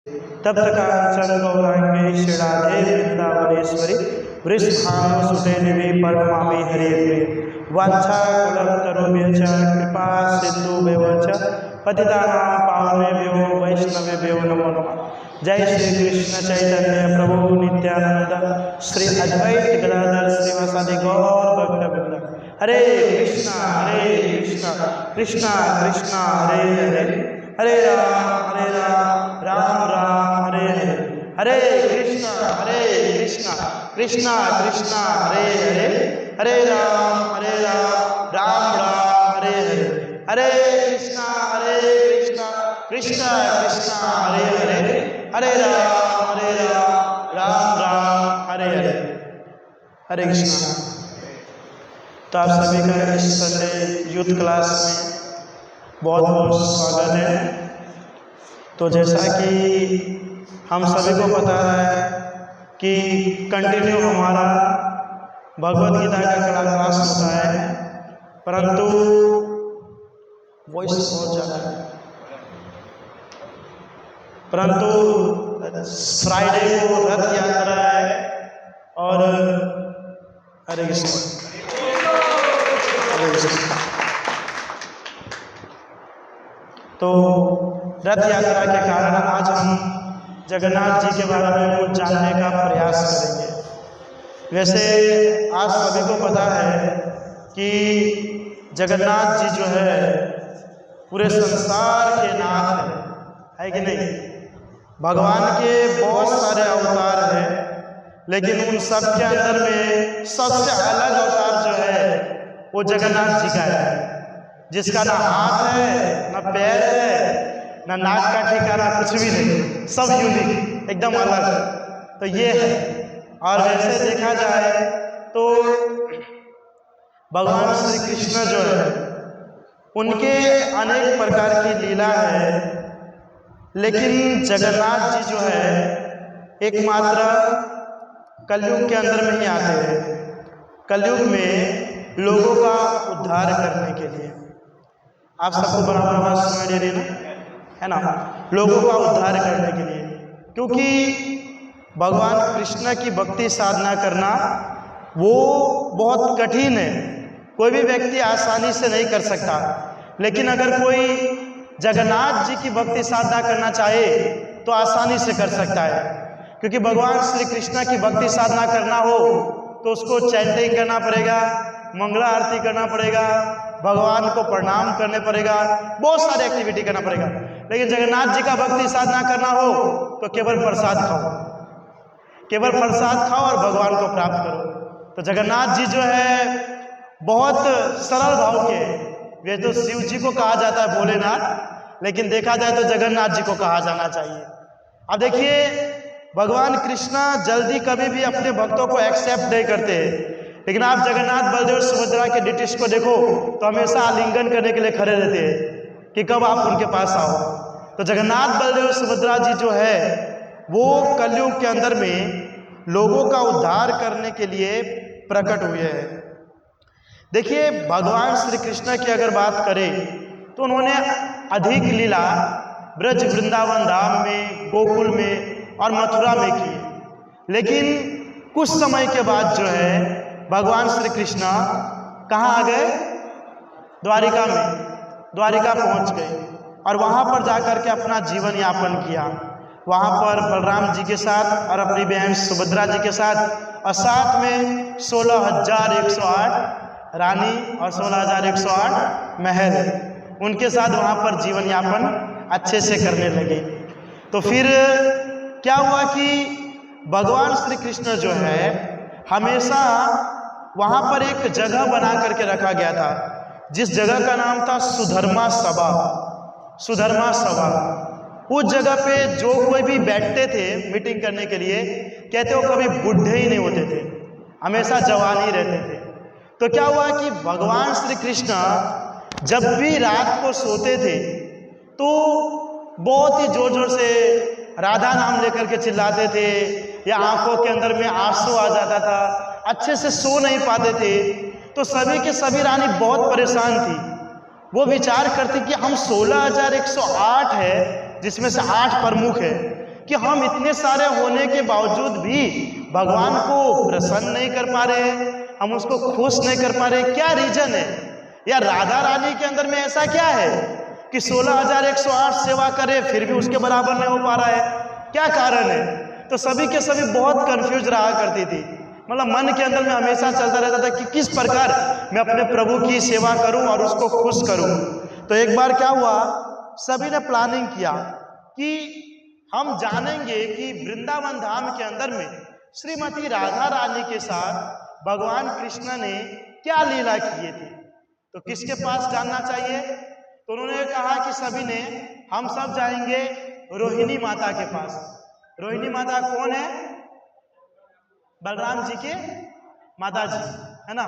तप्त कांचन गौरांगी श्री राधे वृंदावनेश्वरी वृषभानुसुते देवी परमामि हरे प्रिय वाञ्छाकुलतरुभ्यश्च कृपा सिन्धुभ्यो च पतितानां पावनेभ्यो वैष्णवेभ्यो नमो नमः। जय श्री कृष्ण चैतन्य प्रभु नित्यानंद श्री अद्वैत गदाधर श्रीवासादि गौर भक्तवृंद। हरे कृष्णा कृष्णा कृष्णा हरे हरे, हरे राम राम राम हरे हरे, हरे कृष्णा कृष्णा कृष्णा हरे हरे, हरे राम राम राम हरे हरे, हरे कृष्णा कृष्णा कृष्णा हरे हरे, हरे राम राम राम हरे हरे, हरे कृष्णा। तो आप सभी का इस संडे यूथ क्लास में बहुत बहुत स्वागत है। तो जैसा कि हम सभी को पता है कि कंटिन्यू हमारा भगवद गीता का क्लास होता है, परंतु वॉइस बहुत ज़्यादा है, परंतु फ्राइडे को रथ यात्रा है और हरे कृष्ण। तो रथ यात्रा के कारण आज हम जगन्नाथ जी के बारे में कुछ जानने का प्रयास करेंगे। वैसे आज सभी को पता है कि जगन्नाथ जी जो है पूरे संसार के नाथ है कि नहीं। भगवान के बहुत सारे अवतार हैं, लेकिन उन सब के अंदर में सबसे अलग अवतार जो है वो जगन्नाथ जी का है, जिसका ना हाथ है, ना पैर है, ना नाक का ठिकाना, कुछ भी नहीं, सब यूनिक एकदम अलग। तो ये है। और वैसे देखा जाए तो भगवान श्री कृष्ण जो है उनके अनेक प्रकार की लीला है, लेकिन जगन्नाथ जी जो है एकमात्र कलयुग के अंदर में ही आते हैं। कलयुग में लोगों का उद्धार करने के लिए। आप सबको बराबर बात सुनाई दे रही है ना, लोगों का उद्धार करने के लिए। क्योंकि भगवान कृष्ण की भक्ति साधना करना वो बहुत कठिन है, कोई भी व्यक्ति आसानी से नहीं कर सकता। लेकिन अगर कोई जगन्नाथ जी की भक्ति साधना करना चाहे तो आसानी से कर सकता है। क्योंकि भगवान श्री कृष्ण की भक्ति साधना करना हो तो उसको चैंटिंग करना पड़ेगा, मंगला आरती करना पड़ेगा, भगवान को प्रणाम करने पड़ेगा, बहुत सारी एक्टिविटी करना पड़ेगा। लेकिन जगन्नाथ जी का भक्ति साधना करना हो तो केवल प्रसाद खाओ, केवल प्रसाद खाओ और भगवान को प्राप्त करो। तो जगन्नाथ जी जो है बहुत सरल भाव के, वे तो शिव जी को कहा जाता है भोलेनाथ, लेकिन देखा जाए तो जगन्नाथ जी को कहा जाना चाहिए। अब देखिए भगवान कृष्णा जल्दी कभी भी अपने भक्तों को एक्सेप्ट नहीं करते, लेकिन आप जगन्नाथ बलदेव सुभद्रा के डिटिश को देखो तो हमेशा आलिंगन करने के लिए खड़े रहते हैं कि कब आप उनके पास आओ। तो जगन्नाथ बलदेव सुभद्रा जी जो है वो कलयुग के अंदर में लोगों का उद्धार करने के लिए प्रकट हुए हैं। देखिए भगवान श्री कृष्ण की अगर बात करें तो उन्होंने अधिक लीला ब्रज वृंदावन धाम में, गोकुल में और मथुरा में की। लेकिन कुछ समय के बाद जो है भगवान श्री कृष्ण कहाँ आ गए? द्वारिका में, द्वारिका पहुंच गए और वहां पर जाकर के अपना जीवन यापन किया। वहां पर बलराम जी के साथ और अपनी बहन सुभद्रा जी के साथ, और साथ में 16,108 रानी और 16,108 महल, उनके साथ वहां पर जीवन यापन अच्छे से करने लगे। तो फिर क्या हुआ कि भगवान श्री कृष्ण जो है हमेशा वहां पर एक जगह बना करके रखा गया था, जिस जगह का नाम था सुधर्मा सभा। सुधर्मा सभा, उस जगह पे जो कोई भी बैठते थे मीटिंग करने के लिए, कहते हो कभी बूढ़े ही नहीं होते थे, हमेशा जवान ही रहते थे। तो क्या हुआ कि भगवान श्री कृष्ण जब भी रात को सोते थे तो बहुत ही जोर जोर से राधा नाम लेकर के चिल्लाते थे, या आंखों के अंदर में आंसू आ जाता था, अच्छे से सो नहीं पाते थे। तो सभी के सभी रानी बहुत परेशान थी। वो विचार करती कि हम 16,108 है, जिसमें से 8 प्रमुख है, कि हम इतने सारे होने के बावजूद भी भगवान को प्रसन्न नहीं कर पा रहे हैं, हम उसको खुश नहीं कर पा रहे। क्या रीजन है? या राधा रानी के अंदर में ऐसा क्या है कि 16,108 सेवा करे फिर भी उसके बराबर नहीं हो पा रहा है? क्या कारण है? तो सभी के सभी बहुत कंफ्यूज रहा करती थी। मतलब मन के अंदर में हमेशा चलता रहता था कि किस प्रकार मैं अपने प्रभु की सेवा करूं और उसको खुश करूं। तो एक बार क्या हुआ, सभी ने प्लानिंग किया कि हम जानेंगे कि वृंदावन धाम के अंदर में श्रीमती राधा रानी के साथ भगवान कृष्ण ने क्या लीला किए थे। तो किसके पास जानना चाहिए? तो उन्होंने कहा कि सभी ने, हम सब जाएंगे रोहिणी माता के पास। रोहिणी माता कौन है? बलराम जी के माता जी है ना,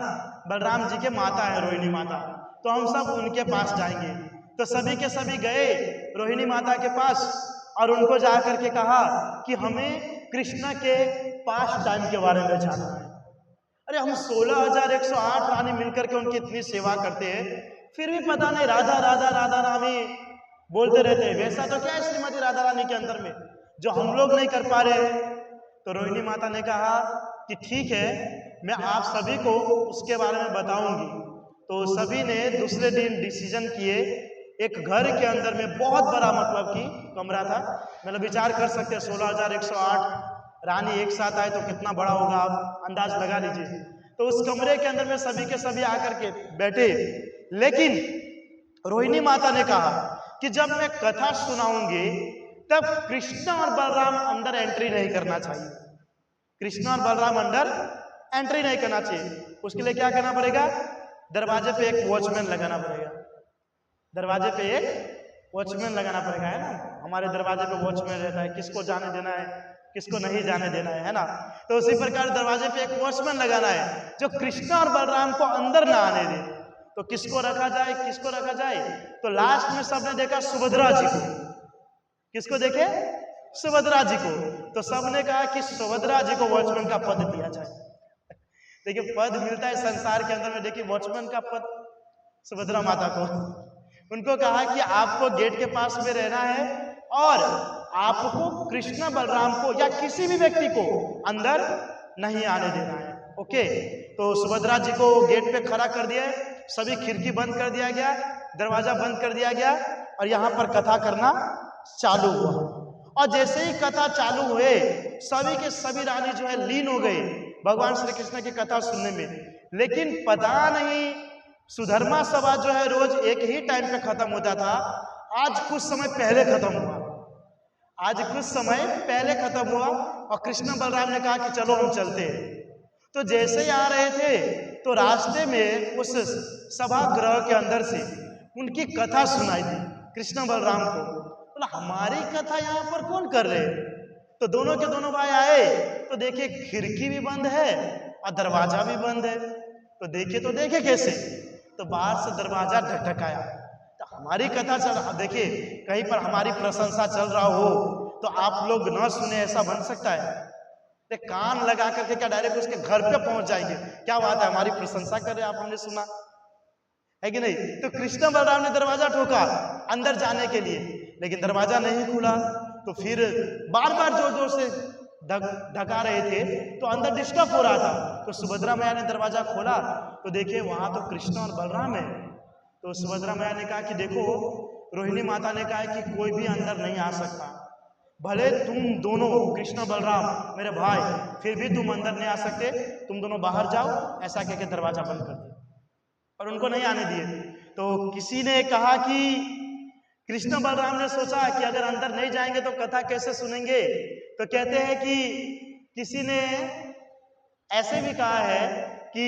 बलराम जी के माता है रोहिणी माता। तो हम सब उनके पास जाएंगे। तो सभी के सभी गए रोहिणी माता के पास और उनको जाकर के कहा कि हमें कृष्ण के पास टाइम के बारे में जानना है। अरे हम 16,108 रानी मिलकर के उनकी इतनी सेवा करते हैं, फिर भी पता नहीं राधा राधा राधा रानी बोलते रहते हैं। वैसा तो क्या है श्रीमती राधा रानी के अंदर में जो हम लोग नहीं कर पा रहे हैं? तो रोहिणी माता ने कहा कि ठीक है, मैं आप सभी को उसके बारे में बताऊंगी। तो सभी ने दूसरे दिन डिसीजन किए। एक घर के अंदर में बहुत बड़ा मतलब कि कमरा था, मतलब विचार कर सकते हैं 16,108 रानी एक साथ आए तो कितना बड़ा होगा, आप अंदाज लगा लीजिए। तो उस कमरे के अंदर में सभी के सभी आकर के बैठे। लेकिन रोहिणी माता ने कहा कि जब मैं कथा सुनाऊंगी तब कृष्ण और बलराम अंदर एंट्री नहीं करना चाहिए। कृष्ण और बलराम अंदर एंट्री नहीं करना चाहिए। उसके लिए क्या करना पड़ेगा? दरवाजे पे एक वॉचमैन लगाना पड़ेगा। दरवाजे पे एक वॉचमैन लगाना पड़ेगा, है ना। हमारे दरवाजे पे वॉचमैन रहता है, किसको जाने देना है, किसको नहीं जाने देना है ना। तो उसी प्रकार दरवाजे पे एक वॉचमैन लगाना है जो कृष्ण और बलराम को अंदर ना आने दे। तो किसको रखा जाए, किसको रखा जाए? तो लास्ट में सबने देखा सुभद्रा जी को। किसको देखे? सुभद्रा जी को। तो सबने कहा कि सुभद्रा जी को वॉचमैन का पद दिया जाए। देखिए पद मिलता है संसार के अंदर में, देखिए वॉचमैन का पद सुभद्रा माता को। उनको कहा कि आपको गेट के पास में रहना है और आपको कृष्ण बलराम को या किसी भी व्यक्ति को अंदर नहीं आने देना है। ओके, तो सुभद्रा जी को गेट पे खड़ा कर दिया, सभी खिड़की बंद कर दिया गया, दरवाजा बंद कर दिया गया और यहाँ पर कथा करना चालू हुआ। और जैसे ही कथा चालू हुए सभी के सभी रानी जो है लीन हो गई भगवान श्री कृष्ण की कथा सुनने में। लेकिन पता नहीं सुधर्मा सभा जो है रोज एक ही टाइम पे खत्म होता था, आज कुछ समय पहले खत्म हुआ। आज कुछ समय पहले खत्म हुआ और कृष्ण बलराम ने कहा कि चलो हम चलते हैं। तो जैसे ही आ रहे थे तो रास्ते में उस सभागृह के अंदर से उनकी कथा सुनाई दी कृष्ण बलराम को। बोला हमारी कथा यहाँ पर कौन कर रहे? तो दोनों के दोनों भाई आए तो देखे खिड़की भी बंद है और दरवाजा भी बंद है। तो देखे कैसे? तो बाहर से दरवाजा ढकढकाया। तो हमारी कथा चल रहा, देखिए कहीं पर हमारी प्रशंसा चल रहा हो तो आप लोग न सुने, ऐसा बन सकता है? कान लगा करके क्या डायरेक्ट उसके घर पे पहुंच जाएंगे? क्या बात है, हमारी प्रशंसा कर रहे हैं आप, हमने सुना है कि नहीं? तो कृष्ण बलराम ने दरवाजा ठोका अंदर जाने के लिए, लेकिन दरवाजा नहीं खुला। तो फिर बार बार जोर जोर से ढका रहे थे तो अंदर डिस्टर्ब हो रहा था। तो सुभद्रा मैया ने दरवाजा खोला तो देखे वहां तो कृष्ण और बलराम है। तो सुभद्रा मैया ने कहा कि देखो, रोहिणी माता ने कहा कि कोई भी अंदर नहीं आ सकता, भले तुम दोनों कृष्ण बलराम मेरे भाई, फिर भी तुम अंदर नहीं आ सकते, तुम दोनों बाहर जाओ। ऐसा कहकर दरवाजा बंद कर दिया और उनको नहीं आने दिए। तो किसी ने कहा कि कृष्ण बलराम ने सोचा कि अगर अंदर नहीं जाएंगे तो कथा कैसे सुनेंगे। तो कहते हैं कि किसी ने ऐसे भी कहा है कि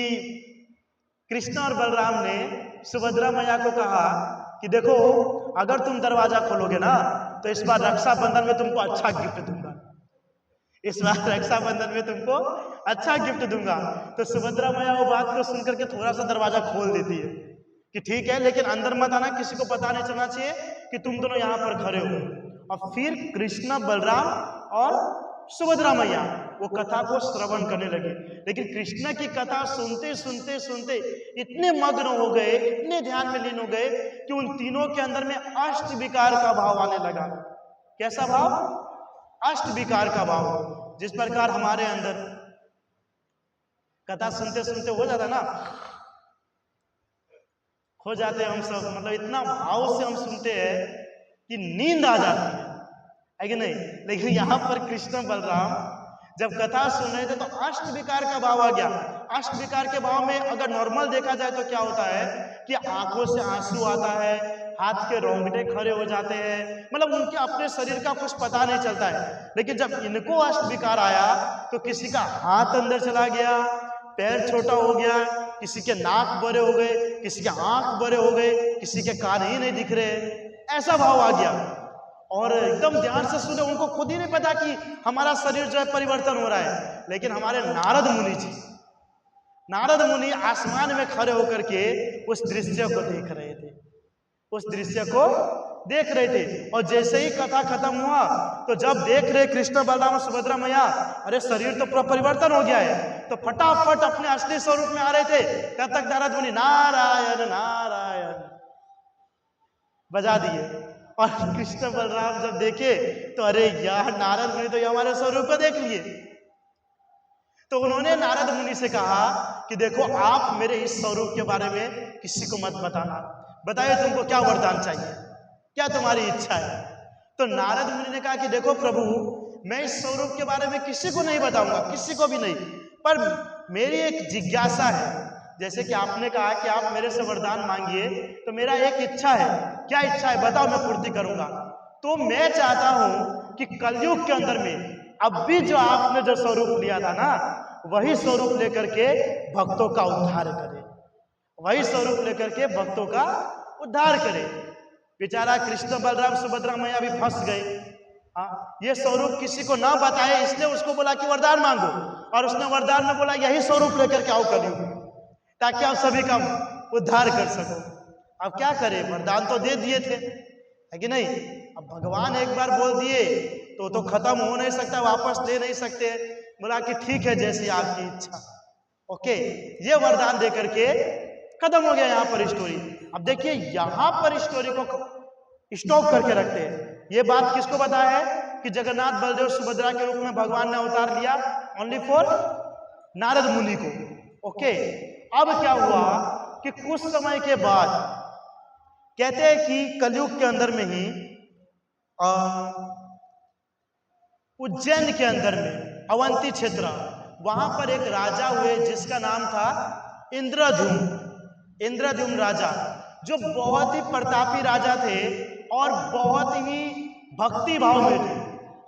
कृष्ण और बलराम ने सुभद्रा मैया को कहा कि देखो अगर तुम दरवाजा खोलोगे ना तो इस बार रक्षाबंधन में तुमको अच्छा गिफ्ट दूंगा, इस बार रक्षाबंधन में तुमको अच्छा गिफ्ट दूंगा। तो सुभद्रा मैया वो बात को सुनकर के थोड़ा सा दरवाजा खोल देती है कि ठीक है, लेकिन अंदर मत आना, किसी को पता नहीं चलना चाहिए कि तुम दोनों यहाँ पर खड़े हो। और फिर कृष्ण बलराम और सुभद्रा मैया वो कथा को श्रवण करने लगे। लेकिन कृष्ण की कथा सुनते सुनते सुनते इतने मग्न हो गए, इतने ध्यान में लीन हो गए कि उन तीनों के अंदर में अष्ट विकार का भाव आने लगा। कैसा भाव? अष्ट विकार का भाव। जिस प्रकार हमारे अंदर कथा सुनते सुनते हो जाता ना, हो जाते हम सब, मतलब इतना भाव से हम सुनते हैं कि नींद आ जाती है कि नहीं। लेकिन यहाँ पर कृष्ण बलराम जब कथा सुन रहे थे तो अष्ट विकार का भाव आ गया। अष्ट विकार के भाव में अगर नॉर्मल देखा जाए तो क्या होता है कि आंखों से आंसू आता है, हाथ के रोंगटे खड़े हो जाते हैं, मतलब उनके अपने शरीर का कुछ पता नहीं चलता है। लेकिन जब इनको अष्ट विकार आया तो किसी का हाथ अंदर चला गया, पैर छोटा हो गया, किसी के नाक बड़े हो गए, किसी के आंख बड़े हो गए, किसी के कान ही नहीं दिख रहे, ऐसा भाव आ गया। और एकदम ध्यान से सुने, उनको खुद ही नहीं पता कि हमारा शरीर जो है परिवर्तन हो रहा है। लेकिन हमारे नारद मुनि आसमान में खड़े होकर के उस दृश्य को देख रहे थे, उस दृश्य को देख रहे थे। और जैसे ही कथा खत्म हुआ तो जब देख रहे कृष्ण बलराम सुभद्रा मैया, अरे शरीर तो पूरा परिवर्तन हो गया है, तो फटाफट अपने असली स्वरूप में आ रहे थे। तब तक नारद मुनि नारायण नारायण बजा दिए। और कृष्ण बलराम जब देखे तो अरे यार, नारद मुनि तो ये हमारे स्वरूप को देख लिए। तो उन्होंने नारद मुनि से कहा कि देखो, आप मेरे इस स्वरूप के बारे में किसी को मत बताना, बताइए तुमको क्या वरदान चाहिए, क्या तुम्हारी इच्छा है। तो नारद मुनि ने कहा कि देखो प्रभु, मैं इस स्वरूप के बारे में किसी को नहीं बताऊंगा, किसी को भी नहीं, पर मेरी एक जिज्ञासा है। जैसे कि आपने कहा कि आप मेरे से वरदान मांगिए, तो मेरा एक इच्छा है। क्या इच्छा है बताओ, मैं पूर्ति करूंगा। तो मैं चाहता हूं कि कलयुग के अंदर में अब भी जो आपने जो स्वरूप लिया था ना, वही स्वरूप लेकर के भक्तों का उद्धार करे, वही स्वरूप लेकर के भक्तों का उद्धार करे। बेचारा कृष्ण बलराम सुभद्रा मैया भी फंस गए। ये स्वरूप किसी को ना बताए, इसलिए उसको बोला कि वरदान मांगो, और उसने वरदान में बोला यही स्वरूप लेकर के आओ कलयुग, ताकि आप सभी का उद्धार कर सको। अब क्या करें, वरदान तो दे दिए थे, है कि नहीं। अब भगवान एक बार बोल दिए तो खत्म हो नहीं सकता, वापस ले नहीं सकते। बोला कि ठीक है, जैसी आपकी इच्छा। ओके, ये वरदान दे करके खत्म हो गया यहाँ पर स्टोरी। अब देखिए, यहाँ पर स्टोरी को स्टॉप करके रखते हैं। ये बात किसको पता है कि जगन्नाथ बलदेव सुभद्रा के रूप में भगवान ने अवतार लिया, ओनली फॉर नारद मुनि को। ओके, अब क्या हुआ कि कुछ समय के बाद कहते हैं कि कलयुग के अंदर में ही उज्जैन के अंदर में अवंती क्षेत्र, वहां पर एक राजा हुए जिसका नाम था इंद्रद्युम्न राजा, जो बहुत ही प्रतापी राजा थे और बहुत ही भक्ति भाव में थे।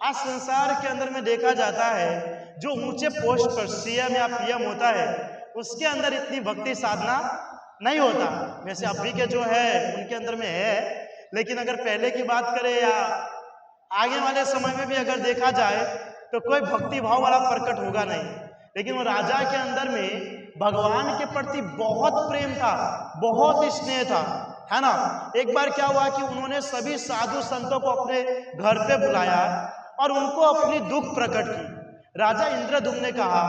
आज संसार के अंदर में देखा जाता है, जो ऊंचे पोस्ट पर सीएम या पीएम होता है, उसके अंदर इतनी भक्ति साधना नहीं होता। वैसे अभी के जो है उनके अंदर में है, लेकिन अगर पहले की बात करें या आगे वाले समय में भी अगर देखा जाए तो कोई भक्ति भाव वाला प्रकट होगा नहीं। लेकिन वो राजा के अंदर में भगवान के प्रति बहुत प्रेम था, बहुत स्नेह था, है ना। एक बार क्या हुआ कि उन्होंने सभी साधु संतों को अपने घर पे बुलाया और उनको अपनी दुख प्रकट की। राजा इंद्रद्युम्न ने कहा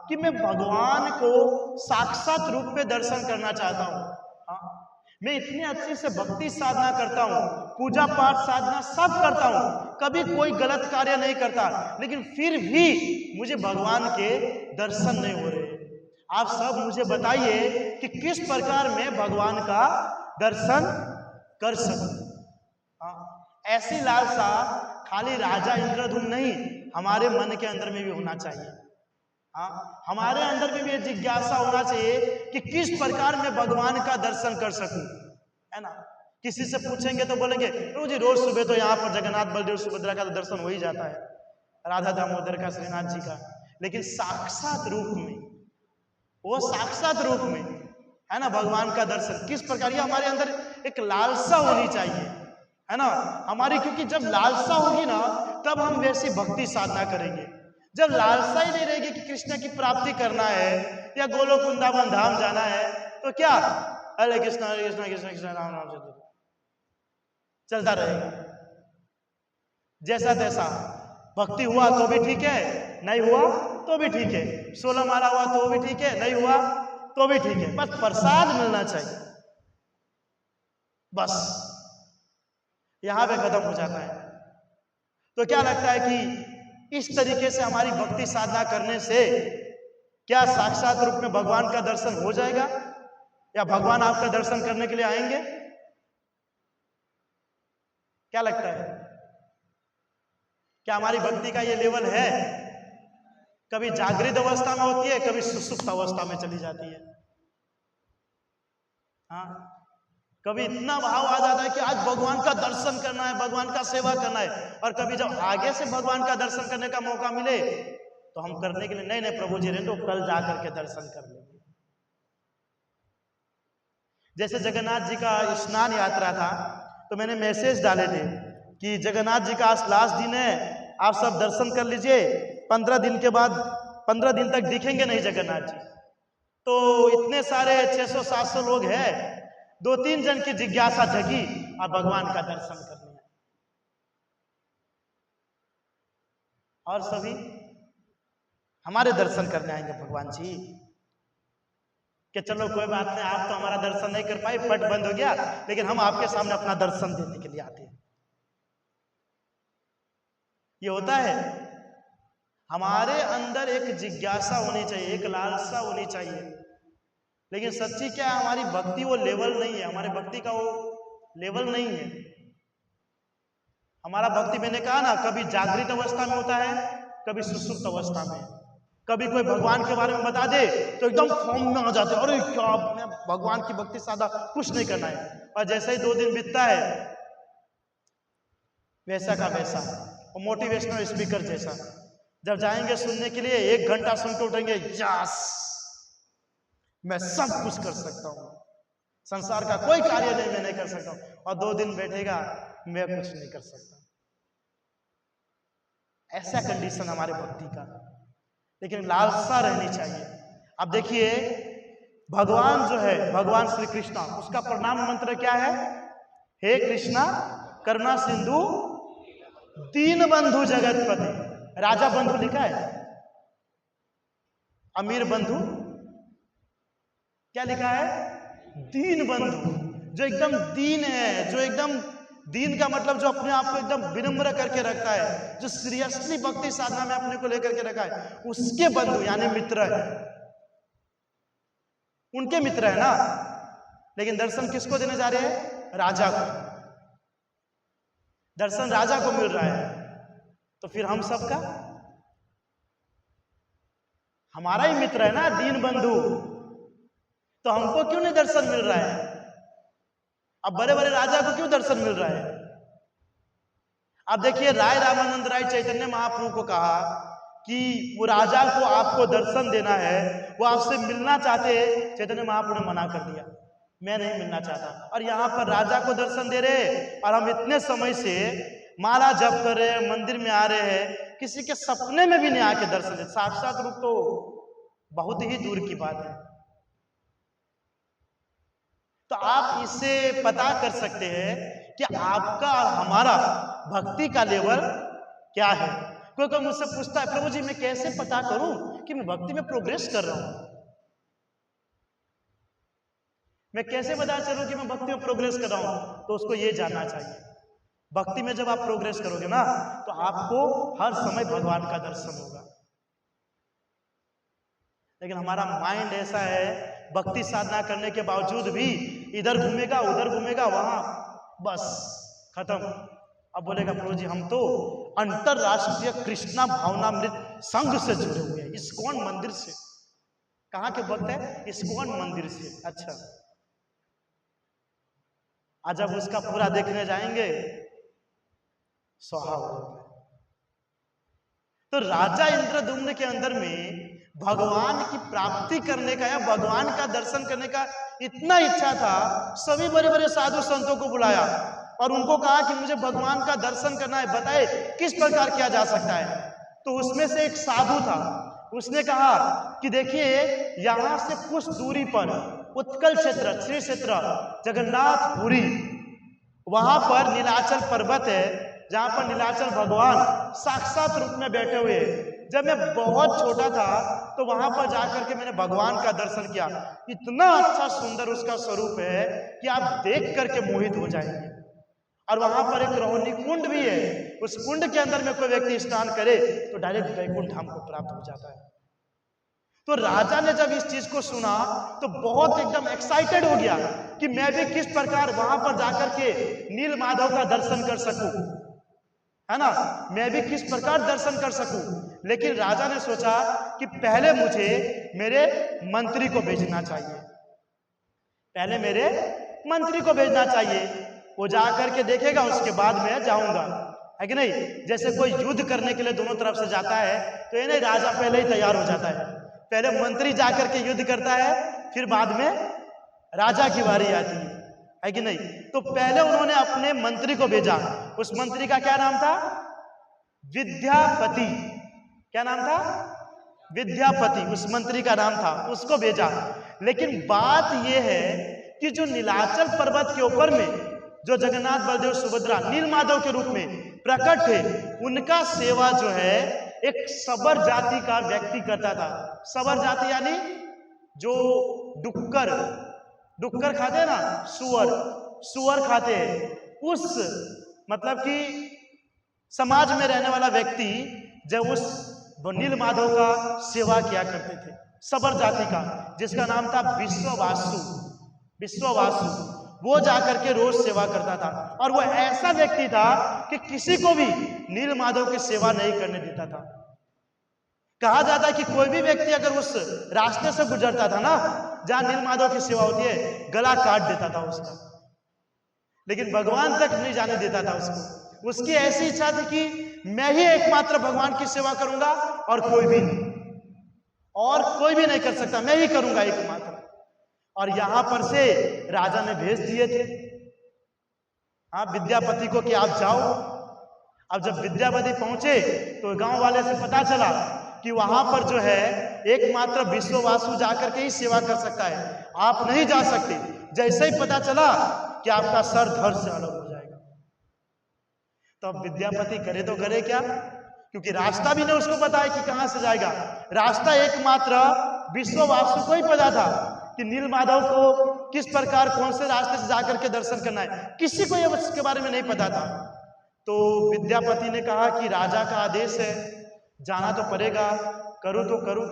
कि मैं भगवान को साक्षात रूप में दर्शन करना चाहता हूँ। मैं इतनी अच्छी से भक्ति साधना करता हूँ, पूजा पाठ साधना सब करता हूँ, कभी कोई गलत कार्य नहीं करता, लेकिन फिर भी मुझे भगवान के दर्शन नहीं हो रहे। आप सब मुझे बताइए कि किस प्रकार मैं भगवान का दर्शन कर सकूं। ऐसी लालसा खाली राजा इंद्रद्युम्न नहीं, हमारे मन के अंदर में भी होना चाहिए। हमारे अंदर में भी जिज्ञासा होना चाहिए कि किस प्रकार मैं भगवान का दर्शन कर सकूं, है ना। किसी से पूछेंगे तो बोलेंगे प्रभु जी रोज सुबह तो यहाँ पर जगन्नाथ बलदेव सुभद्रा का तो दर्शन हो ही जाता है, राधा दामोदर का, श्रीनाथ जी का, लेकिन साक्षात रूप में, वो साक्षात रूप में, है ना, भगवान का दर्शन किस प्रकार, ये हमारे अंदर एक लालसा होनी चाहिए, है ना हमारी। क्योंकि जब लालसा होगी ना, तब हम वैसी भक्ति साधना करेंगे। जब लालसा ही नहीं रहेगी कि कृष्ण की प्राप्ति करना है या गोलोक वृंदावन धाम जाना है, तो क्या हरे कृष्ण कृष्ण कृष्ण राम राम चलता रहेगा। जैसा तैसा भक्ति हुआ तो भी ठीक है, नहीं हुआ तो भी ठीक है, 16 माला हुआ तो भी ठीक है, नहीं हुआ तो भी ठीक है, बस प्रसाद मिलना चाहिए, बस यहां पे खत्म हो जाता है। तो क्या लगता है कि इस तरीके से हमारी भक्ति साधना करने से क्या साक्षात रूप में भगवान का दर्शन हो जाएगा, या भगवान आपका दर्शन करने के लिए आएंगे? क्या लगता है? क्या हमारी भक्ति का ये लेवल है? कभी जागृत अवस्था में होती है, कभी सुसुप्त अवस्था में चली जाती है। हाँ, कभी इतना भाव आ जाता है कि आज भगवान का दर्शन करना है, भगवान का सेवा करना है, और कभी जब आगे से भगवान का दर्शन करने का मौका मिले तो हम करने के लिए नहीं नहीं प्रभु जी रहने तो कल जाकर के दर्शन कर लेंगे। जैसे जगन्नाथ जी का स्नान यात्रा था तो मैंने मैसेज डाले थे कि जगन्नाथ जी का आज लास्ट दिन है, आप सब दर्शन कर लीजिए, 15 दिन के बाद 15 दिन तक दिखेंगे नहीं जगन्नाथ जी। तो इतने सारे 600-700 लोग हैं, 2-3 जन की जिज्ञासा जगी और भगवान का दर्शन करने, और सभी हमारे दर्शन करने आएंगे भगवान जी कि चलो कोई बात नहीं, आप तो हमारा दर्शन नहीं कर पाए, पट बंद हो गया, लेकिन हम आपके सामने अपना दर्शन देने के लिए आते हैं। ये होता है। हमारे अंदर एक जिज्ञासा होनी चाहिए, एक लालसा होनी चाहिए, लेकिन सच्ची क्या है, हमारी भक्ति वो लेवल नहीं है, हमारे भक्ति का वो लेवल नहीं है। हमारा भक्ति, मैंने कहा ना, कभी जागृत अवस्था में होता है, कभी सुसुप्त अवस्था में। कभी कोई भगवान के बारे में बता दे तो एकदम फॉर्म में आ जाते हैं, अरे क्या मैं भगवान की भक्ति साधा, कुछ नहीं करना है। और जैसे ही 2 दिन बीतता है वैसा का वैसा, वो मोटिवेशनल स्पीकर जैसा, जब जाएंगे सुनने के लिए 1 घंटा सुन के उठेंगे, यस मैं सब कुछ कर सकता हूं, संसार का कोई कार्य नहीं मैं नहीं कर सकता हूं, और 2 दिन बैठेगा मैं कुछ नहीं कर सकता। ऐसा कंडीशन हमारे भक्ति का, लेकिन लालसा रहनी चाहिए। अब देखिए भगवान जो है, भगवान श्री कृष्णा, उसका प्रणाम मंत्र क्या है? हे कृष्णा करुणा सिंधु दीन बंधु जगतपति। राजा बंधु लिखा है, अमीर बंधु क्या लिखा है? दीन बंधु, जो एकदम दीन है, जो एकदम दीन का मतलब जो अपने आप को एकदम विनम्र करके रखता है, जो सीरियसली भक्ति साधना में अपने को लेकर के रखा है, उसके बंधु यानी मित्र है, उनके मित्र है ना। लेकिन दर्शन किसको देने जा रहे हैं? राजा को। दर्शन राजा को मिल रहा है, तो फिर हम सबका, हमारा ही मित्र है ना दीन बंधु, तो हमको क्यों नहीं दर्शन मिल रहा है? अब बड़े बड़े राजा को क्यों दर्शन मिल रहा है? अब देखिए राय रामानंद राय चैतन्य महाप्रभु को कहा कि वो राजा को आपको दर्शन देना है, वो आपसे मिलना चाहते हैं, चैतन्य महाप्रभु ने मना कर दिया, मैं नहीं मिलना चाहता। और यहाँ पर राजा को दर्शन दे रहे, और हम इतने समय से माला जप कर रहे हैं, मंदिर में आ रहे हैं, किसी के सपने में भी नहीं आके दर्शन दे। साक्षात रूप तो बहुत ही दूर की बात है। तो आप इससे पता कर सकते हैं कि आपका और हमारा भक्ति का लेवल क्या है। कोई कोई मुझसे पूछता है, प्रभु जी मैं कैसे पता करूं कि मैं भक्ति में प्रोग्रेस कर रहा हूं? मैं कैसे पता चलूं कि मैं भक्ति में प्रोग्रेस कर रहा हूं? तो उसको ये जानना चाहिए, भक्ति में जब आप प्रोग्रेस करोगे ना, तो आपको हर समय भगवान का दर्शन होगा। लेकिन हमारा माइंड ऐसा है, भक्ति साधना करने के बावजूद भी इधर घूमेगा उधर घूमेगा, वहां बस खत्म। अब बोलेगा प्रभु जी हम तो अंतरराष्ट्रीय कृष्णा भावनामृत संघ से जुड़े हुए हैं, इस्कॉन मंदिर से। कहाँ के भक्त है? इस्कॉन मंदिर से। अच्छा, आज जब उसका पूरा देखने जाएंगे स्वाहा। तो राजा इंद्रदुम्न के अंदर में भगवान की प्राप्ति करने का या भगवान का दर्शन करने का इतना इच्छा था, सभी बड़े बड़े साधु संतों को बुलाया और उनको कहा कि मुझे भगवान का दर्शन करना है, बताए किस प्रकार किया जा सकता है। तो उसमें से एक साधु था, उसने कहा कि देखिए यहां से कुछ दूरी पर उत्कल क्षेत्र, श्री क्षेत्र जगन्नाथपुरी, वहां पर नीलाचल पर्वत है, जहां पर नीलाचल भगवान साक्षात रूप में बैठे हुए। जब मैं बहुत छोटा था तो वहां पर जाकर के मैंने भगवान का दर्शन किया। इतना अच्छा सुंदर उसका स्वरूप है कि आप देख करके मोहित हो जाएंगे। और वहां पर एक रोहिणी कुंड भी है, उस कुंड के अंदर में कोई व्यक्ति स्नान करे तो डायरेक्ट वैकुंठ धाम को प्राप्त हो जाता है। तो राजा ने जब इस चीज को सुना तो बहुत एकदम एक्साइटेड हो गया कि मैं भी किस प्रकार वहां पर जाकर के नील माधव का दर्शन कर सकूं, है ना, मैं भी किस प्रकार दर्शन कर सकूं। लेकिन राजा ने सोचा कि पहले मुझे मेरे मंत्री को भेजना चाहिए, पहले मेरे मंत्री को भेजना चाहिए, वो जाकर के देखेगा, उसके बाद मैं जाऊंगा, है कि नहीं। जैसे कोई युद्ध करने के लिए दोनों तरफ से जाता है तो ये नहीं, राजा पहले ही तैयार हो जाता है, पहले मंत्री जाकर के युद्ध करता है, फिर बाद में राजा की बारी आती है कि नहीं। तो पहले उन्होंने अपने मंत्री को भेजा, उस मंत्री का क्या नाम था, विद्यापति। क्या नाम था, विद्यापति, उस मंत्री का नाम था, उसको भेजा। लेकिन बात यह है कि जो नीलाचल पर्वत के ऊपर में जो जगन्नाथ बलदेव सुभद्रा नीलमाधव के रूप में प्रकट थे, उनका सेवा जो है एक सबर जाति का व्यक्ति करता था। सबर जाति यानी जो डुक्कर खाते हैं ना, सुअर खाते हैं, उस मतलब कि समाज में रहने वाला व्यक्ति जब उस नीलमाधव का सेवा किया करते थे, सबर जाति का, जिसका नाम था विश्ववासु, वो जाकर के रोज सेवा करता था। और वो ऐसा व्यक्ति था कि किसी को भी नीलमाधव की सेवा नहीं करने देता था। कहा जाता है कि कोई भी व्यक्ति अगर उस रास्ते से गुजरता था ना जहां नीलमाधव की सेवा होती है, गला काट देता था उसका, लेकिन भगवान तक नहीं जाने देता था उसको। उसकी ऐसी इच्छा थी कि मैं ही एकमात्र भगवान की सेवा करूंगा और कोई भी नहीं कर सकता, मैं ही करूंगा एकमात्र। और यहां पर से राजा ने भेज दिए थे हाँ विद्यापति को कि आप जाओ। अब जब विद्यापति पहुंचे तो गांव वाले से पता चला कि वहां पर जो है एकमात्र विश्ववासु जाकर के ही सेवा कर सकता है, आप नहीं जा सकते। जैसे ही पता चला कि आपका सर धड़ से अलग हो जाएगा, तो अब विद्यापति करे तो करे क्या, क्योंकि रास्ता भी नहीं उसको पता है कि कहां से जाएगा। रास्ता एकमात्र विश्ववासु को ही पता था कि नीलमाधव को किस प्रकार कौन से रास्ते से जाकर के दर्शन करना है, किसी को ये उसके बारे में नहीं पता था। तो विद्यापति ने कहा कि राजा का आदेश है, जाना तो पड़ेगा, करूं तो करूं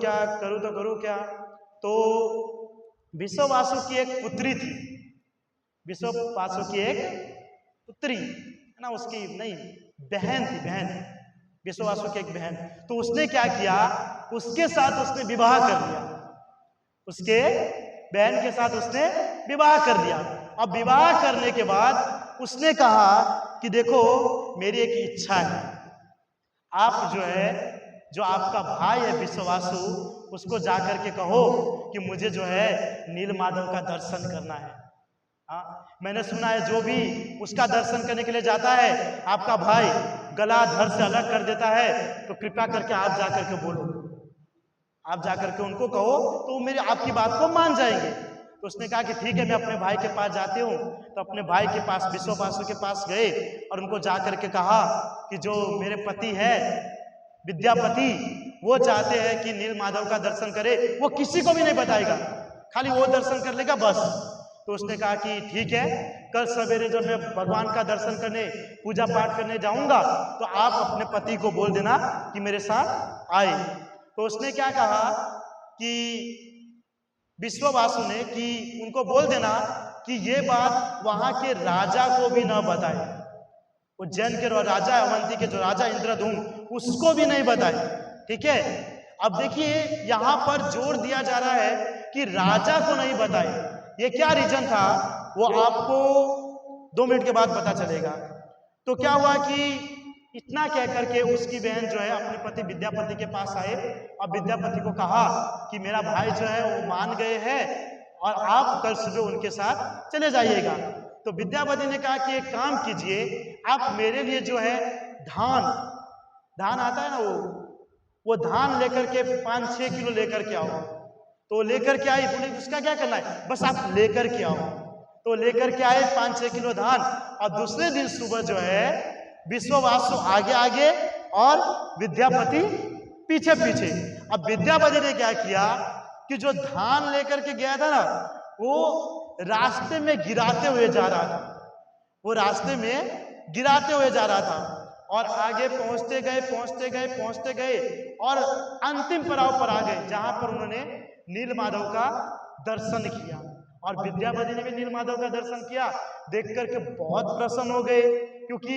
क्या। तो विश्ववासु की एक पुत्री थी, विश्ववासु की एक पुत्री है ना, उसकी नहीं बहन थी, विश्ववासु की एक बहन। तो उसने क्या किया, उसके साथ उसने विवाह कर दिया, उसके बहन के साथ उसने विवाह कर दिया। अब विवाह करने के बाद उसने कहा कि देखो मेरी एक इच्छा है, आप जो आपका भाई है विश्ववासु, उसको जाकर के कहो कि मुझे जो है नीलमाधव का दर्शन करना है। हाँ, मैंने सुना है जो भी उसका दर्शन करने के लिए जाता है आपका भाई गला धड़ से अलग कर देता है, तो कृपया करके आप जाकर के बोलो, आप जाकर के उनको कहो तो वो मेरी आपकी बात को मान जाएंगे। तो उसने कहा कि ठीक है, मैं अपने भाई के पास जाती हूँ। तो अपने भाई के पास विश्ववासु के पास गए और उनको जाकर के कहा कि जो मेरे पति है विद्यापति, वो चाहते हैं कि नीलमाधव का दर्शन करे, वो किसी को भी नहीं बताएगा, खाली वो दर्शन कर लेगा बस। तो उसने कहा कि ठीक है, कल सवेरे जब मैं भगवान का दर्शन करने पूजा पाठ करने जाऊंगा तो आप अपने पति को बोल देना कि मेरे साथ आए। तो उसने क्या कहा कि विश्ववासु ने कि उनको बोल देना कि ये बात वहां के राजा को भी न बताए, उज्जैन के राजा अवंती के जो राजा इंद्रधूम्न, उसको भी नहीं बताए, ठीक है। अब देखिए यहां पर जोर दिया जा रहा है कि राजा को नहीं बताए। ये क्या रीजन था वो आपको 2 मिनट के बाद पता चलेगा। तो क्या हुआ कि इतना कह करके उसकी बहन जो है अपने पति विद्यापति के पास आए और विद्यापति को कहा कि मेरा भाई जो है वो मान गए हैं और आप कल सुबह उनके साथ चले जाइएगा। तो विद्यापति ने कहा कि एक काम कीजिए, आप मेरे लिए जो है धान आता है ना, वो धान लेकर के 5-6 किलो लेकर के आओ। तो लेकर के आई, बोले उसका क्या करना है, बस आप लेकर के आओ। तो लेकर के आए 5-6 किलो धान, और दूसरे दिन सुबह जो है विश्ववासु आगे आगे और विद्यापति पीछे पीछे। अब विद्यापति ने क्या किया कि जो धान लेकर के गया था ना, वो रास्ते में गिराते हुए जा रहा था, और आगे पहुंचते गए पहुंचते गए पहुंचते गए और अंतिम पड़ाव पर आ गए, जहां पर उन्होंने नीलमाधव का दर्शन किया। और विद्यापति ने भी नीलमाधव का दर्शन किया, देख करके बहुत प्रसन्न हो गए, क्योंकि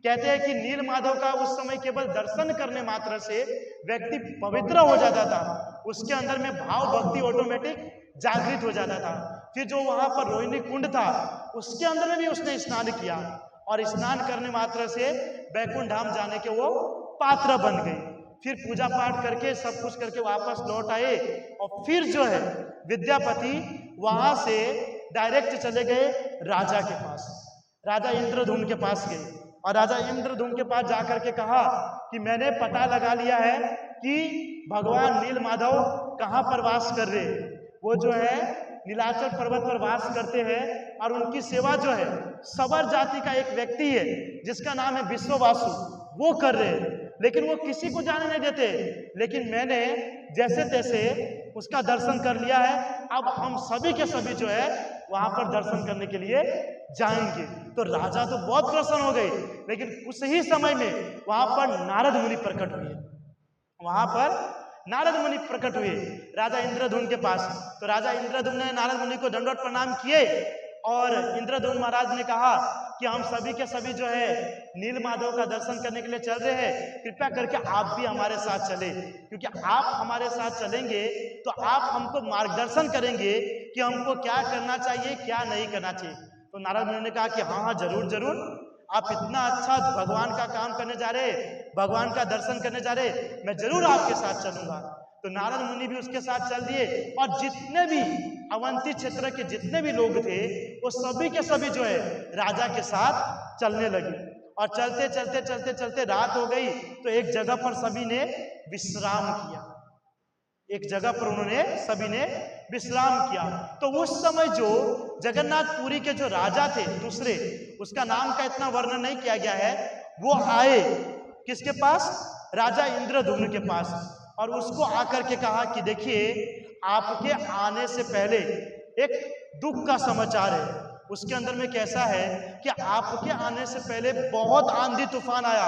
कहते हैं कि नीलमाधव का उस समय केवल दर्शन करने मात्र से व्यक्ति पवित्र हो जाता था, उसके अंदर में भाव भक्ति ऑटोमेटिक जागृत हो जाता था। फिर जो वहां पर रोहिणी कुंड था उसके अंदर में भी उसने स्नान किया, और स्नान करने मात्र से बैकुंठ धाम जाने के वो पात्र बन गए। फिर पूजा पाठ करके सब कुछ करके वापस लौट आए, और फिर जो है विद्यापति वहां से डायरेक्ट चले गए राजा के पास, राजा इंद्रधुम्न के पास गए। और राजा इंद्रधुम्न के पास जाकर के कहा कि मैंने पता लगा लिया है कि भगवान नीलमाधव कहाँ पर वास कर रहे हैं। वो जो है नीलाचल पर्वत पर वास करते हैं, और उनकी सेवा जो है सवर जाति का एक व्यक्ति है जिसका नाम है विश्ववासु, वो कर रहे हैं, लेकिन वो किसी को जाने नहीं देते। लेकिन मैंने जैसे तैसे उसका दर्शन कर लिया है, अब हम सभी के सभी जो है वहां पर दर्शन करने के लिए जाएंगे। तो राजा तो बहुत प्रसन्न हो गए, लेकिन उस ही समय में वहां पर नारद मुनि प्रकट हुए, वहां पर नारद मुनि प्रकट हुए राजा इंद्रधुम्न के पास। तो राजा इंद्रधुम्न ने नारद मुनि को दंडवत प्रणाम किए, और इंद्रधुम्न महाराज ने कहा कि हम सभी के सभी जो है नीलमाधव का दर्शन करने के लिए चल रहे हैं, कृपया करके आप भी हमारे साथ चले, क्योंकि आप हमारे साथ चलेंगे तो आप हमको मार्गदर्शन करेंगे कि हमको क्या करना चाहिए क्या नहीं करना चाहिए। तो नारद मुनि ने कहा कि हाँ हाँ जरूर जरूर, आप इतना अच्छा भगवान का काम करने जा रहे, भगवान का दर्शन करने जा रहे, मैं जरूर आपके साथ चलूंगा। तो नारद मुनि भी उसके साथ चल दिए, और जितने भी अवंती क्षेत्र के जितने भी लोग थे वो सभी के सभी जो है राजा के साथ चलने लगे। और चलते चलते चलते चलते रात हो गई, तो एक जगह पर सभी ने विश्राम किया, एक जगह पर उन्होंने सभी ने विश्राम किया। तो उस समय जो जगन्नाथपुरी के जो राजा थे दूसरे, उसका नाम का इतना वर्णन नहीं किया गया है, वो आए किसके पास? राजा इंद्रधुम्न के पास, और उसको आकर के कहा कि देखिए आपके आने से पहले एक दुख का समाचार है। उसके अंदर में कैसा है कि आपके आने से पहले बहुत आंधी तूफान आया,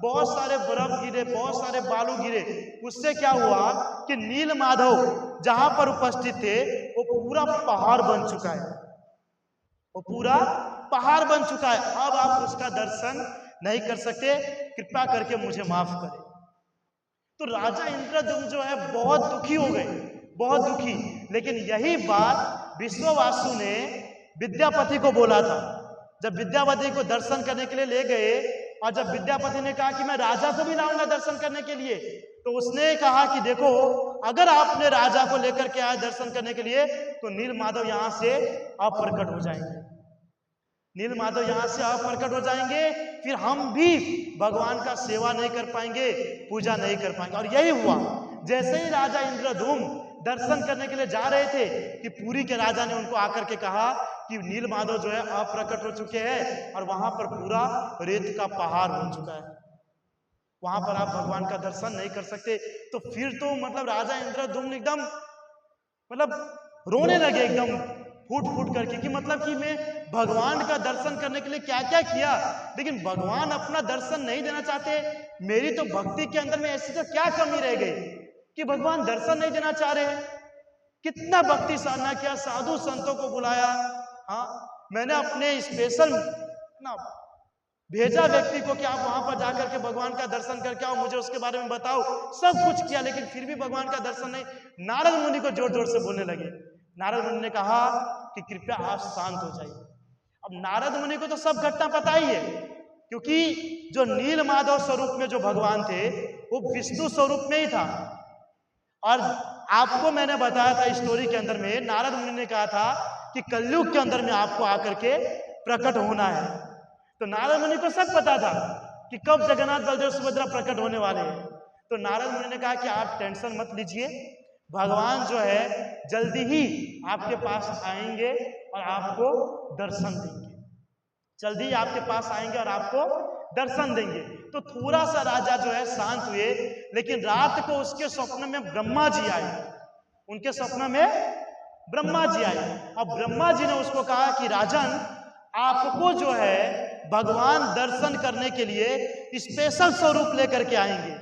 बहुत सारे बर्फ गिरे, बहुत सारे बालू गिरे। उससे क्या हुआ कि नीलमाधव जहां पर उपस्थित थे वो पूरा पहाड़ बन चुका है, वो पूरा पहाड़ बन चुका है। अब आप उसका दर्शन नहीं कर सकते, कृपा करके मुझे माफ करें। तो राजा इंद्रधुम्न जो है बहुत दुखी हो गए, बहुत दुखी। लेकिन यही बात विश्ववासु ने विद्यापति को बोला था। जब विद्यापति को दर्शन करने के लिए ले गए, और जब विद्यापति ने कहा कि मैं राजा को भी लाऊंगा दर्शन करने के लिए, तो उसने कहा कि देखो अगर आपने राजा को लेकर के आए दर्शन करने के लिए तो नीलमाधव यहां से अप्रकट हो जाएंगे, नीलमाधव यहां से अप्रकट हो जाएंगे, फिर हम भी भगवान का सेवा नहीं कर पाएंगे, पूजा नहीं कर पाएंगे। और यही हुआ। जैसे ही राजा इंद्रधुम्न दर्शन करने के लिए जा रहे थे कि पुरी के राजा ने उनको आकर के कहा कि नीलमाधव जो है अप्रकट हो चुके हैं, और वहां पर पूरा रेत का पहाड़ बन चुका है, वहां पर आप भगवान का दर्शन नहीं कर सकते। तो फिर तो मतलब राजा इंद्रधुम्न एकदम मतलब रोने लगे, एकदम फूट फूट करके, कि मतलब कि मैं भगवान का दर्शन करने के लिए क्या क्या किया, लेकिन भगवान अपना दर्शन नहीं देना चाहते। मेरी तो भक्ति के अंदर में ऐसी तो क्या कमी रह गई कि भगवान दर्शन नहीं देना चाह रहे। कितना भक्ति साधना किया, साधु संतों को बुलाया, हाँ मैंने अपने स्पेशल ना भेजा व्यक्ति को कि आप वहां पर जाकर के भगवान का दर्शन करके आओ, मुझे उसके बारे में बताओ, सब कुछ किया, लेकिन फिर भी भगवान का दर्शन नहीं। नारद मुनि को जोर जोर से बोलने लगे। नारद मुनि ने कहा कि कृपया आप शांत हो जाइए। अब नारद मुनि को तो सब घटना पता ही है, क्योंकि जो नीलमाधव स्वरूप में जो भगवान थे वो विष्णु स्वरूप में ही था। और आपको मैंने बताया था स्टोरी के अंदर में, नारद मुनि ने कहा था कि कलयुग के अंदर में आपको आकर के प्रकट होना है। तो नारद मुनि को सब पता था कि कब जगन्नाथ बलदेव सुभद्रा प्रकट होने वाले हैं। तो नारद मुनि ने कहा कि आप टेंशन मत लीजिए, भगवान जो है जल्दी ही आपके पास आएंगे और आपको दर्शन देंगे, जल्दी ही आपके पास आएंगे और आपको दर्शन देंगे। तो थोड़ा सा राजा जो है शांत हुए, लेकिन रात को उसके स्वप्न में ब्रह्मा जी आए, उनके स्वप्न में ब्रह्मा जी आए। और ब्रह्मा जी ने उसको कहा कि राजन आपको जो है भगवान दर्शन करने के लिए स्पेशल स्वरूप लेकर के आएंगे।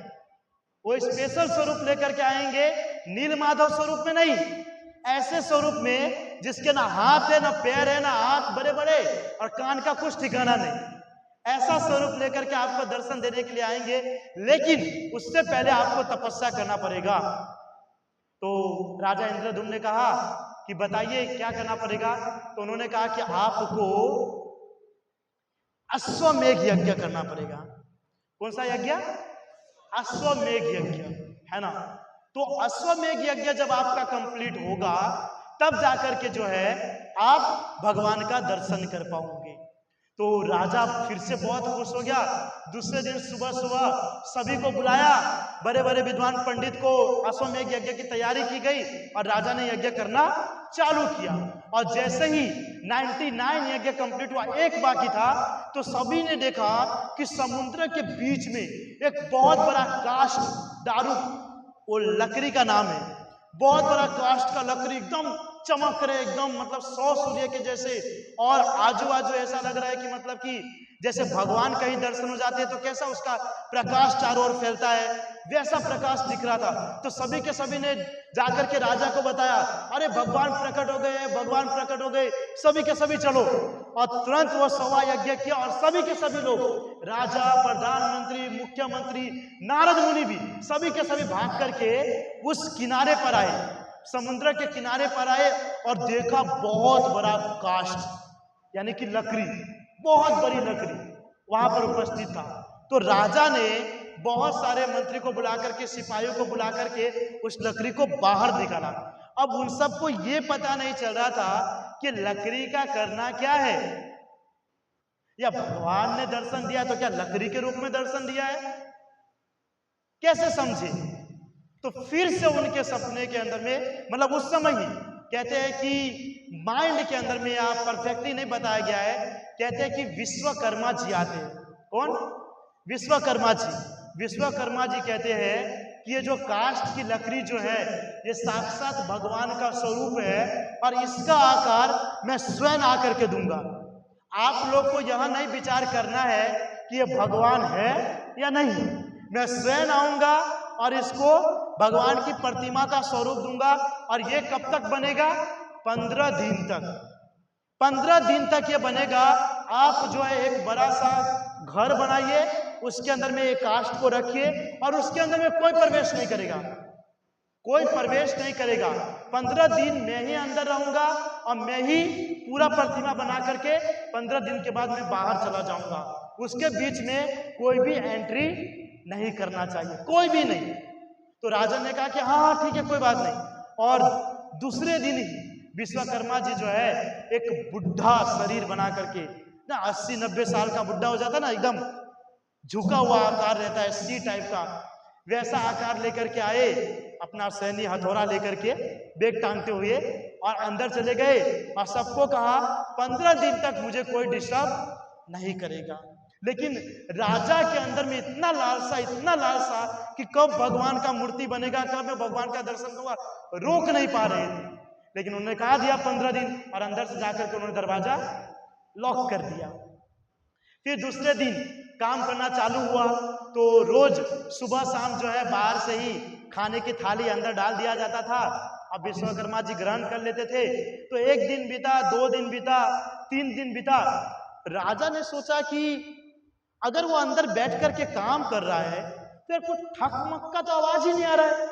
वो स्पेशल स्वरूप लेकर के आएंगे, नीलमाधव स्वरूप में नहीं, ऐसे स्वरूप में जिसके ना हाथ है, ना पैर है, ना आंख बड़े बड़े और कान का कुछ ठिकाना नहीं। ऐसा स्वरूप लेकर के आपको दर्शन देने के लिए आएंगे, लेकिन उससे पहले आपको तपस्या करना पड़ेगा। तो राजा इंद्रद्युम्न ने कहा कि बताइए क्या करना पड़ेगा। तो उन्होंने कहा कि आपको अश्वमेघ यज्ञ करना पड़ेगा। कौन सा यज्ञ? अश्वमेघ यज्ञ, है ना। तो अश्वमेघ यज्ञ जब आपका कंप्लीट होगा तब जाकर के जो है आप भगवान का दर्शन कर पाओगे। तो राजा फिर से बहुत खुश हो गया। दूसरे दिन सुबह सुबह सभी को बुलाया, बड़े बड़े विद्वान पंडित को, अश्वमेघ यज्ञ की तैयारी की गई और राजा ने यज्ञ करना चालू किया। और जैसे ही 99 यज्ञ कंप्लीट हुआ, एक बाकी था, तो सभी ने देखा कि समुद्र के बीच में एक बहुत बड़ा काष्ठ दारू, वो लकड़ी का नाम है, बहुत बड़ा काष्ठ का लकड़ी एकदम चमक रहे, एकदम मतलब 100 सूर्य के जैसे, और आजू बाजू ऐसा लग रहा है कि मतलब कि जैसे भगवान कहीं दर्शन हो जाते हैं तो कैसा उसका प्रकाश चारों ओर फैलता है, वैसा प्रकाश दिख रहा था। तो सभी के सभी ने जाकर के राजा को बताया, अरे भगवान प्रकट हो गए, भगवान प्रकट हो गए, सभी के सभी चलो। और तुरंत वो सभा यज्ञ किया और सभी के सभी लोग, राजा, प्रधानमंत्री, मुख्यमंत्री, नारद मुनि भी, सभी के सभी भाग करके उस किनारे पर आए, समुद्र के किनारे पर आए और देखा बहुत बड़ा काष्ठ यानी कि लकड़ी, बहुत बड़ी लकड़ी वहां पर उपस्थित था। तो राजा ने बहुत सारे मंत्री को बुला करके, सिपाहियों को बुला करके उस लकड़ी को बाहर निकाला। अब उन सबको ये पता नहीं चल रहा था कि लकड़ी का करना क्या है, या भगवान ने दर्शन दिया तो क्या लकड़ी के रूप में दर्शन दिया है, कैसे समझे। तो फिर से उनके सपने के अंदर में, मतलब उस समय ही कहते हैं कि माइंड के अंदर में यहाँ परफेक्टली नहीं बताया गया है, कहते हैं कि विश्वकर्मा जी आते हैं। कौन? विश्वकर्मा जी। विश्वकर्मा जी कहते हैं कि ये जो काष्ठ की लकड़ी जो है ये साक्षात भगवान का स्वरूप है और इसका आकार मैं स्वयं आकर के दूंगा। आप लोग को यह नहीं विचार करना है कि ये भगवान है या नहीं, मैं स्वयं आऊंगा और इसको भगवान की प्रतिमा का स्वरूप दूंगा। और ये कब तक बनेगा? 15 दिन तक। 15 दिन तक ये बनेगा। आप जो है एक बड़ा सा घर बनाइए, उसके अंदर में एक काष्ठ को रखिए और उसके अंदर में कोई प्रवेश नहीं करेगा, कोई प्रवेश नहीं करेगा। 15 दिन मैं ही अंदर रहूंगा और मैं ही पूरा प्रतिमा बना करके 15 दिन के बाद मैं बाहर चला जाऊंगा। उसके बीच में कोई भी एंट्री नहीं करना चाहिए, कोई भी नहीं। तो राजा ने कहा कि हाँ ठीक है, कोई बात नहीं। और दूसरे दिन ही विश्वकर्मा जी जो है एक बुढ़ा शरीर बना करके ना, 80-90 साल का बुढ़ा हो जाता ना, एकदम झुका हुआ आकार रहता है, सी टाइप का, वैसा आकार लेकर के आए, अपना सैनी हथौड़ा लेकर के बैग टांगते हुए, और अंदर चले गए और सबको कहा 15 दिन तक मुझे कोई डिस्टर्ब नहीं करेगा। लेकिन राजा के अंदर में इतना लालसा, इतना लालसा कि कब भगवान का मूर्ति बनेगा, कब मैं भगवान का दर्शन करूंगा, रोक नहीं पा रहे थे। लेकिन उन्होंने कहा दिया 15 दिन, और अंदर से जाकर के उन्होंने दरवाजा लॉक कर दिया। फिर दूसरे दिन काम करना चालू हुआ। तो रोज सुबह शाम जो है बाहर से ही खाने की थाली अंदर डाल दिया जाता था। अब विश्वकर्मा जी ग्रहण कर लेते थे। तो 1 दिन बीता, 2 दिन बीता, 3 दिन बीता। राजा ने सोचा कि अगर वो अंदर बैठ करके काम कर रहा है तो कुछ ठक-मक का तो आवाज ही नहीं आ रहा है।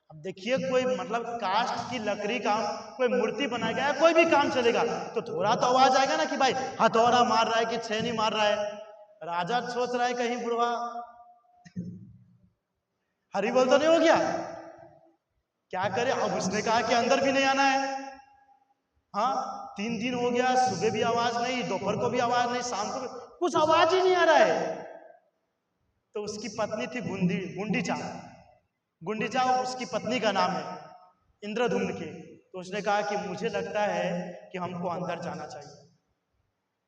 अब देखिए, कोई मतलब काष्ठ की लकड़ी का कोई मूर्ति बनाया गया है, कोई भी काम चलेगा तो थोड़ा तो आवाज आएगा ना कि भाई हथौड़ा मार रहा है कि छेनी मार रहा है। राजा सोच रहा है कहीं बुढ़वा हरी बोल तो नहीं हो गया, क्या करे। अब उसने कहा कि अंदर भी नहीं आना है। हाँ, 3 दिन हो गया, सुबह भी आवाज नहीं, दोपहर को भी आवाज नहीं, शाम को भी कुछ आवाज ही नहीं आ रहा है। तो उसकी पत्नी थी गुंडीचा, गुंडीचा उसकी पत्नी का नाम है, इंद्रद्युम्न के। तो उसने कहा कि मुझे लगता है कि हमको अंदर जाना चाहिए।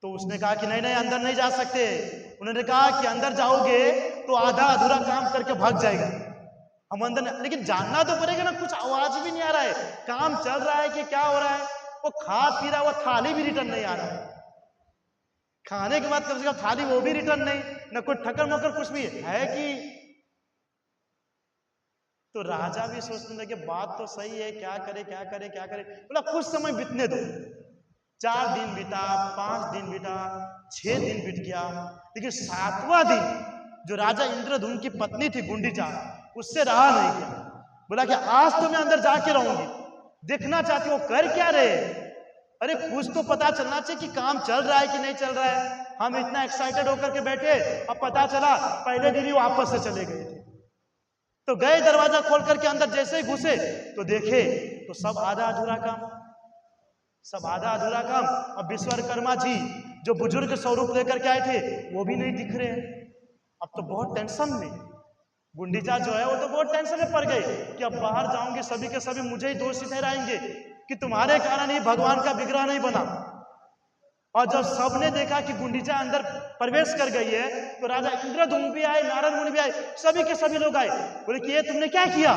तो उसने कहा कि नहीं नहीं, अंदर नहीं जा सकते। उन्होंने कहा कि अंदर जाओगे तो आधा अधूरा काम करके भाग जाएगा, हम अंदर नहीं। लेकिन जानना तो पड़ेगा ना, कुछ आवाज भी नहीं आ रहा है, काम चल रहा है कि क्या हो रहा है। वो खा पी रहा, वो थाली भी रिटर्न नहीं आ रहा है। खाने के बाद कम से कम थाली वो भी रिटर्न नहीं, न कोई ठक्कर मकर कुछ भी है कि। तो राजा भी सोचने लगे बात तो सही है, क्या करे क्या करे क्या करे। बोला कुछ समय बीतने दो। 4 दिन बीता, 5 दिन बीता, 6 दिन बीत गया, लेकिन 7वां दिन जो राजा इंद्रधुम्न की पत्नी थी गुंडीचा, उससे रहा नहीं गया। बोला कि आज तो मैं अंदर जाके रहूंगी, देखना चाहती हूँ कर क्या रहे। अरे कुछ तो पता चलना चाहिए कि काम चल रहा है कि नहीं चल रहा है। हम इतना एक्साइटेड होकर के बैठे, अब पता चला पहले दिन ही वापस से चले गए थे। तो गए दरवाजा खोल करके अंदर, जैसे ही घुसे तो देखे तो सब आधा अधूरा काम, सब आधा अधूरा काम। अब विश्वकर्मा जी जो बुजुर्ग स्वरूप लेकर के आए थे वो भी नहीं दिख रहे हैं। अब तो बहुत टेंशन में गुंडीचा जो है वो तो बहुत टेंशन में पड़ गए कि अब बाहर जाऊंगे सभी के सभी मुझे ही दोषी ठहराएंगे कि तुम्हारे कारण ही भगवान का विग्रह नहीं बना। और जब सबने देखा कि गुंडीचा अंदर प्रवेश कर गई है तो राजा इंद्रधुम्न भी आए, नारद मुनि भी आए, सभी के सभी लोग आए। बोले कि ये तुमने क्या किया?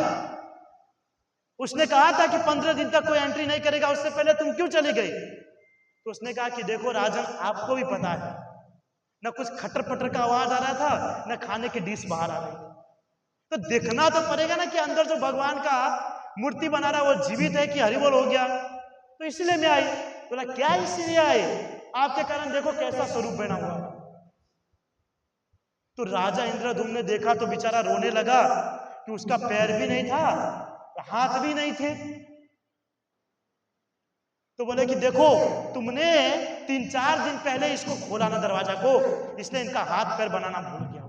उसने कहा था कि 15 दिन तक कोई एंट्री नहीं करेगा, उससे पहले तुम क्यों चली गई? तो उसने कहा कि देखो राजन, आपको भी पता है न कुछ खटर पटर का आवाज आ रहा था, न खाने की डिश बाहर आ रही थी। तो देखना तो पड़ेगा ना कि अंदर जो भगवान का मूर्ति बना रहा है वो जीवित है कि हरिबोल हो गया। तो इसलिए मैं आई। बोला क्या इसलिए आई? आपके कारण देखो कैसा स्वरूप बना हुआ। तो राजा इंद्रधुम्न ने देखा तो बेचारा रोने लगा कि उसका पैर भी नहीं था, हाथ भी नहीं थे। तो बोले कि देखो तुमने 3-4 दिन पहले इसको खोला ना दरवाजा को, इसने इनका हाथ पैर बनाना भूल गया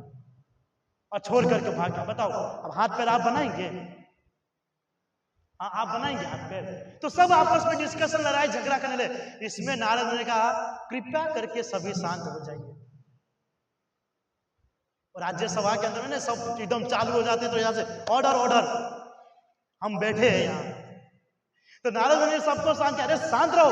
और छोड़ करके भाग गया। बताओ अब हाथ पैर आप बनाएंगे? हाँ आप बनाएंगे हाथ पैर? तो सब आपस में डिस्कशन, लड़ाई झगड़ा करने लगे। इसमें नारद ने कहा कृपया करके सभी शांत हो जाइए। और राज्यसभा के अंदर में ना सब एकदम चालू हो जाते, तो यहाँ से ऑर्डर ऑर्डर, हम बैठे हैं यहाँ। तो नारद ने सबको शांत किया। अरे शांत रहो,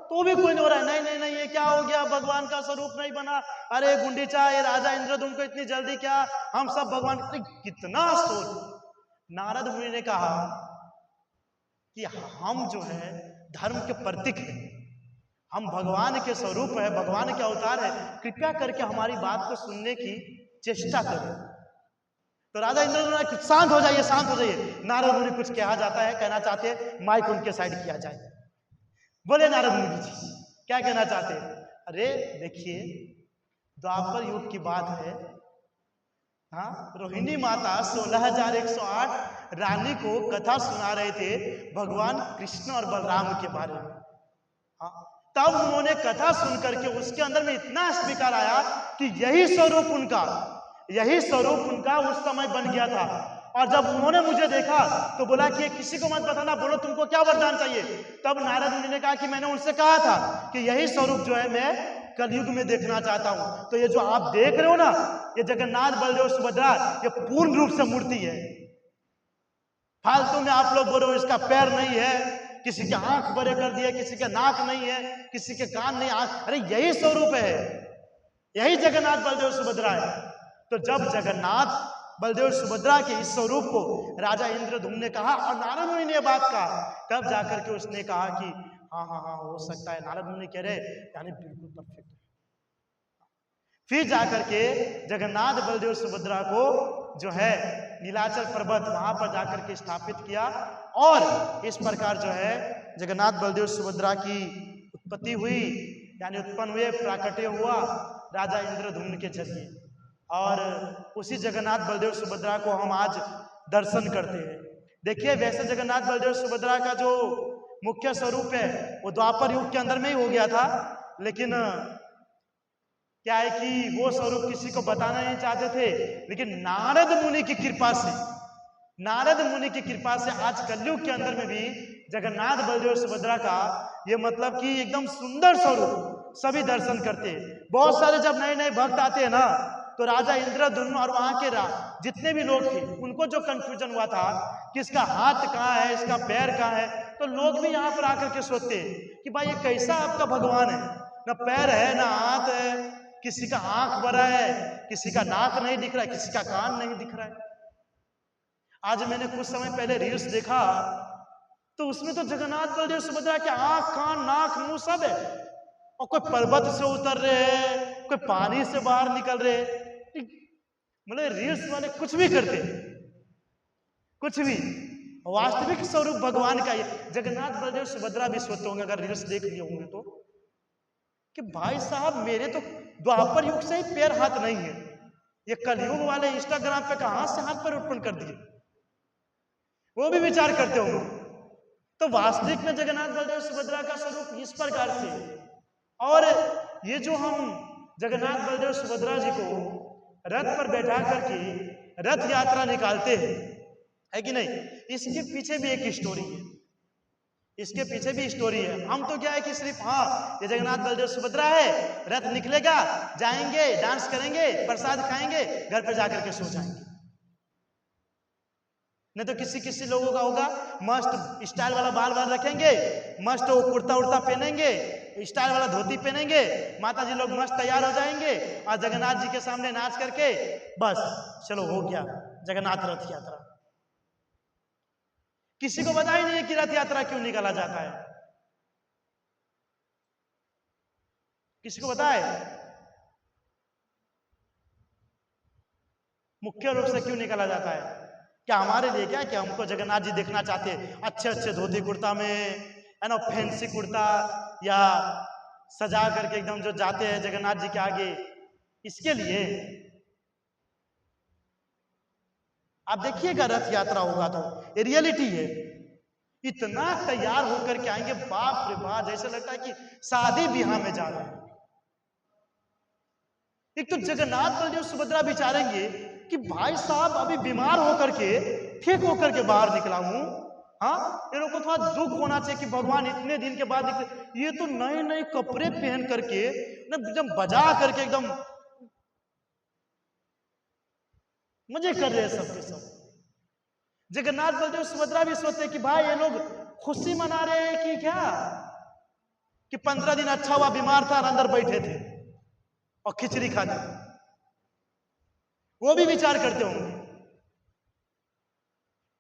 तो भी कोई नहीं हो रहा है। नहीं नहीं नहीं ये क्या हो गया, भगवान का स्वरूप नहीं बना। अरे गुंडीचा, ये राजा इंद्रधुम्न को इतनी जल्दी क्या, हम सब भगवान कितना सोच। नारद मुनि ने कहा कि हम जो है धर्म के प्रतीक हैं, हम भगवान के स्वरूप है, भगवान के अवतार है, कृपया करके हमारी बात को सुनने की चेष्टा करें। तो राजा इंद्रधुम्न शांत हो जाइए, शांत हो जाइए। नारद मुनि कुछ कहा जाता है, कहना चाहते हैं, माइक उनके साइड किया जाए। बोले नारद मुनि जी क्या कहना चाहते हैं? अरे देखिए द्वापर युग की बात है। हाँ, रोहिणी माता 16,108 रानी को कथा सुना रहे थे भगवान कृष्ण और बलराम के बारे में। हाँ, तब उन्होंने कथा सुन करके उसके अंदर में इतना स्वीकार आया कि यही स्वरूप उनका उस समय बन गया था। और जब उन्होंने मुझे देखा तो बोला कि किसी को मत बताना, बोलो तुमको क्या वरदान चाहिए। तब नारद मुनि ने कहा कि मैंने उनसे कहा था कि यही स्वरूप जो है मैं कलयुग में देखना चाहता हूं। तो ये जो आप देख रहे हो ना, ये जगन्नाथ बलदेव सुभद्रा, ये पूर्ण रूप से मूर्ति है। फालतू में आप लोग बोलो इसका पैर नहीं है, किसी के आंख बड़े कर दिए, किसी के नाक नहीं है, किसी के कान नहीं, आंख। अरे यही स्वरूप है, यही जगन्नाथ बलदेव सुभद्रा है। तो जब जगन्नाथ बलदेव सुभद्रा के इस स्वरूप को राजा इंद्रधुम्न ने कहा और नारद मुनि ने बात कहा, तब जाकर के उसने कहा कि हाँ हाँ हाँ हो सकता है। नारद मुनि कह रहे यानी बिल्कुल परफेक्ट। फिर जाकर के जगन्नाथ बलदेव सुभद्रा को जो है नीलाचल पर्वत वहां पर जाकर के स्थापित किया और इस प्रकार जो है जगन्नाथ बलदेव सुभद्रा की उत्पत्ति हुई, यानी उत्पन्न हुए, प्राकट्य हुआ राजा इंद्रधुम्न के जरिए। और उसी जगन्नाथ बलदेव सुभद्रा को हम आज दर्शन करते हैं। देखिए वैसे जगन्नाथ बलदेव सुभद्रा का जो मुख्य स्वरूप है वो द्वापर युग के अंदर में ही हो गया था, लेकिन क्या है कि वो स्वरूप किसी को बताना नहीं चाहते थे। लेकिन नारद मुनि की कृपा से आज कलयुग के अंदर में भी जगन्नाथ बलदेव सुभद्रा का ये मतलब कि एकदम सुंदर स्वरूप सभी दर्शन करते हैं। बहुत सारे जब नए नए भक्त आते हैं ना, तो राजा इंद्रधुम्न और वहां के जितने भी लोग थे उनको जो कंफ्यूजन हुआ था कि इसका हाथ कहाँ है, इसका पैर कहाँ है, तो लोग भी यहाँ पर आकर के सोचते हैं कि भाई ये कैसा आपका भगवान है, ना पैर है ना हाथ है, किसी का आंख बड़ा है, किसी का नाक नहीं दिख रहा है, किसी का कान नहीं दिख रहा है। आज मैंने कुछ समय पहले रील्स देखा तो उसमें तो जगन्नाथ बलदेव सुभद्रा के आंख, कान, नाक, मुंह सब है, और कोई पर्वत से उतर रहे हैं, कोई पानी से बाहर निकल रहे, मतलब रील्स वाले कुछ भी करते, कुछ भी। वास्तविक स्वरूप भगवान का ये जगन्नाथ बलदेव सुभद्रा भी सोचते होंगे अगर रील्स देख लिए होंगे तो, कि भाई साहब मेरे तो द्वापर युग से ही पैर हाथ नहीं है, ये कलयुग वाले इंस्टाग्राम पे कहां से हाथ पैर उत्पन्न कर दिए, वो भी विचार करते होंगे। तो वास्तविक में जगन्नाथ बलदेव सुभद्रा का स्वरूप इस प्रकार से, और ये जो हम जगन्नाथ बलदेव सुभद्रा जी को रथ पर बैठा करके रथ यात्रा निकालते हैं, है कि नहीं, इसके पीछे भी एक स्टोरी है, इसके पीछे भी स्टोरी है। हम तो क्या है कि सिर्फ हाँ ये जगन्नाथ बलदेव सुभद्रा है, रथ निकलेगा, जाएंगे, डांस करेंगे, प्रसाद खाएंगे, घर पे जाकर के सो जाएंगे। नहीं तो किसी किसी लोगों का होगा मस्त स्टाइल वाला बाल बाल रखेंगे, मस्त वो कुर्ता उर्ता पहनेंगे, स्टाइल वाला धोती पहनेंगे, माता जी लोग मस्त तैयार हो जाएंगे और जगन्नाथ जी के सामने नाच करके बस चलो हो गया जगन्नाथ रथ यात्रा। किसी को पता ही नहीं है कि रथ यात्रा क्यों निकाला जाता है, किसी को पता है मुख्य रूप से क्यों निकाला जाता है? क्या हमारे लिए क्या, कि हमको जगन्नाथ जी देखना चाहते हैं अच्छे अच्छे धोती कुर्ता में, है ना, फैंसी कुर्ता, या सजा करके एकदम जो जाते हैं जगन्नाथ जी के आगे, इसके लिए? आप देखिएगा रथ यात्रा होगा तो ये रियलिटी है, इतना तैयार होकर के आएंगे, बाप रे बाप, जैसे लगता है कि शादी ब्याह में जा रहे हैं। एक तो जगन्नाथ बलदेव सुभद्रा विचारेंगे कि भाई साहब अभी बीमार होकर के ठीक होकर के बाहर निकला हूं, हाँ, इन लोगों को थोड़ा दुख होना चाहिए कि भगवान इतने दिन के बाद निकले, ये तो नए नए कपड़े पहन करके एकदम बजा करके एकदम मजे कर रहे हैं सबके सब। जगन्नाथ बलदेव सुभद्रा भी सोचते कि भाई ये लोग खुशी मना रहे हैं कि क्या, कि 15 दिन अच्छा हुआ बीमार था और अंदर बैठे थे और खिचड़ी खाते, वो भी विचार करते होंगे।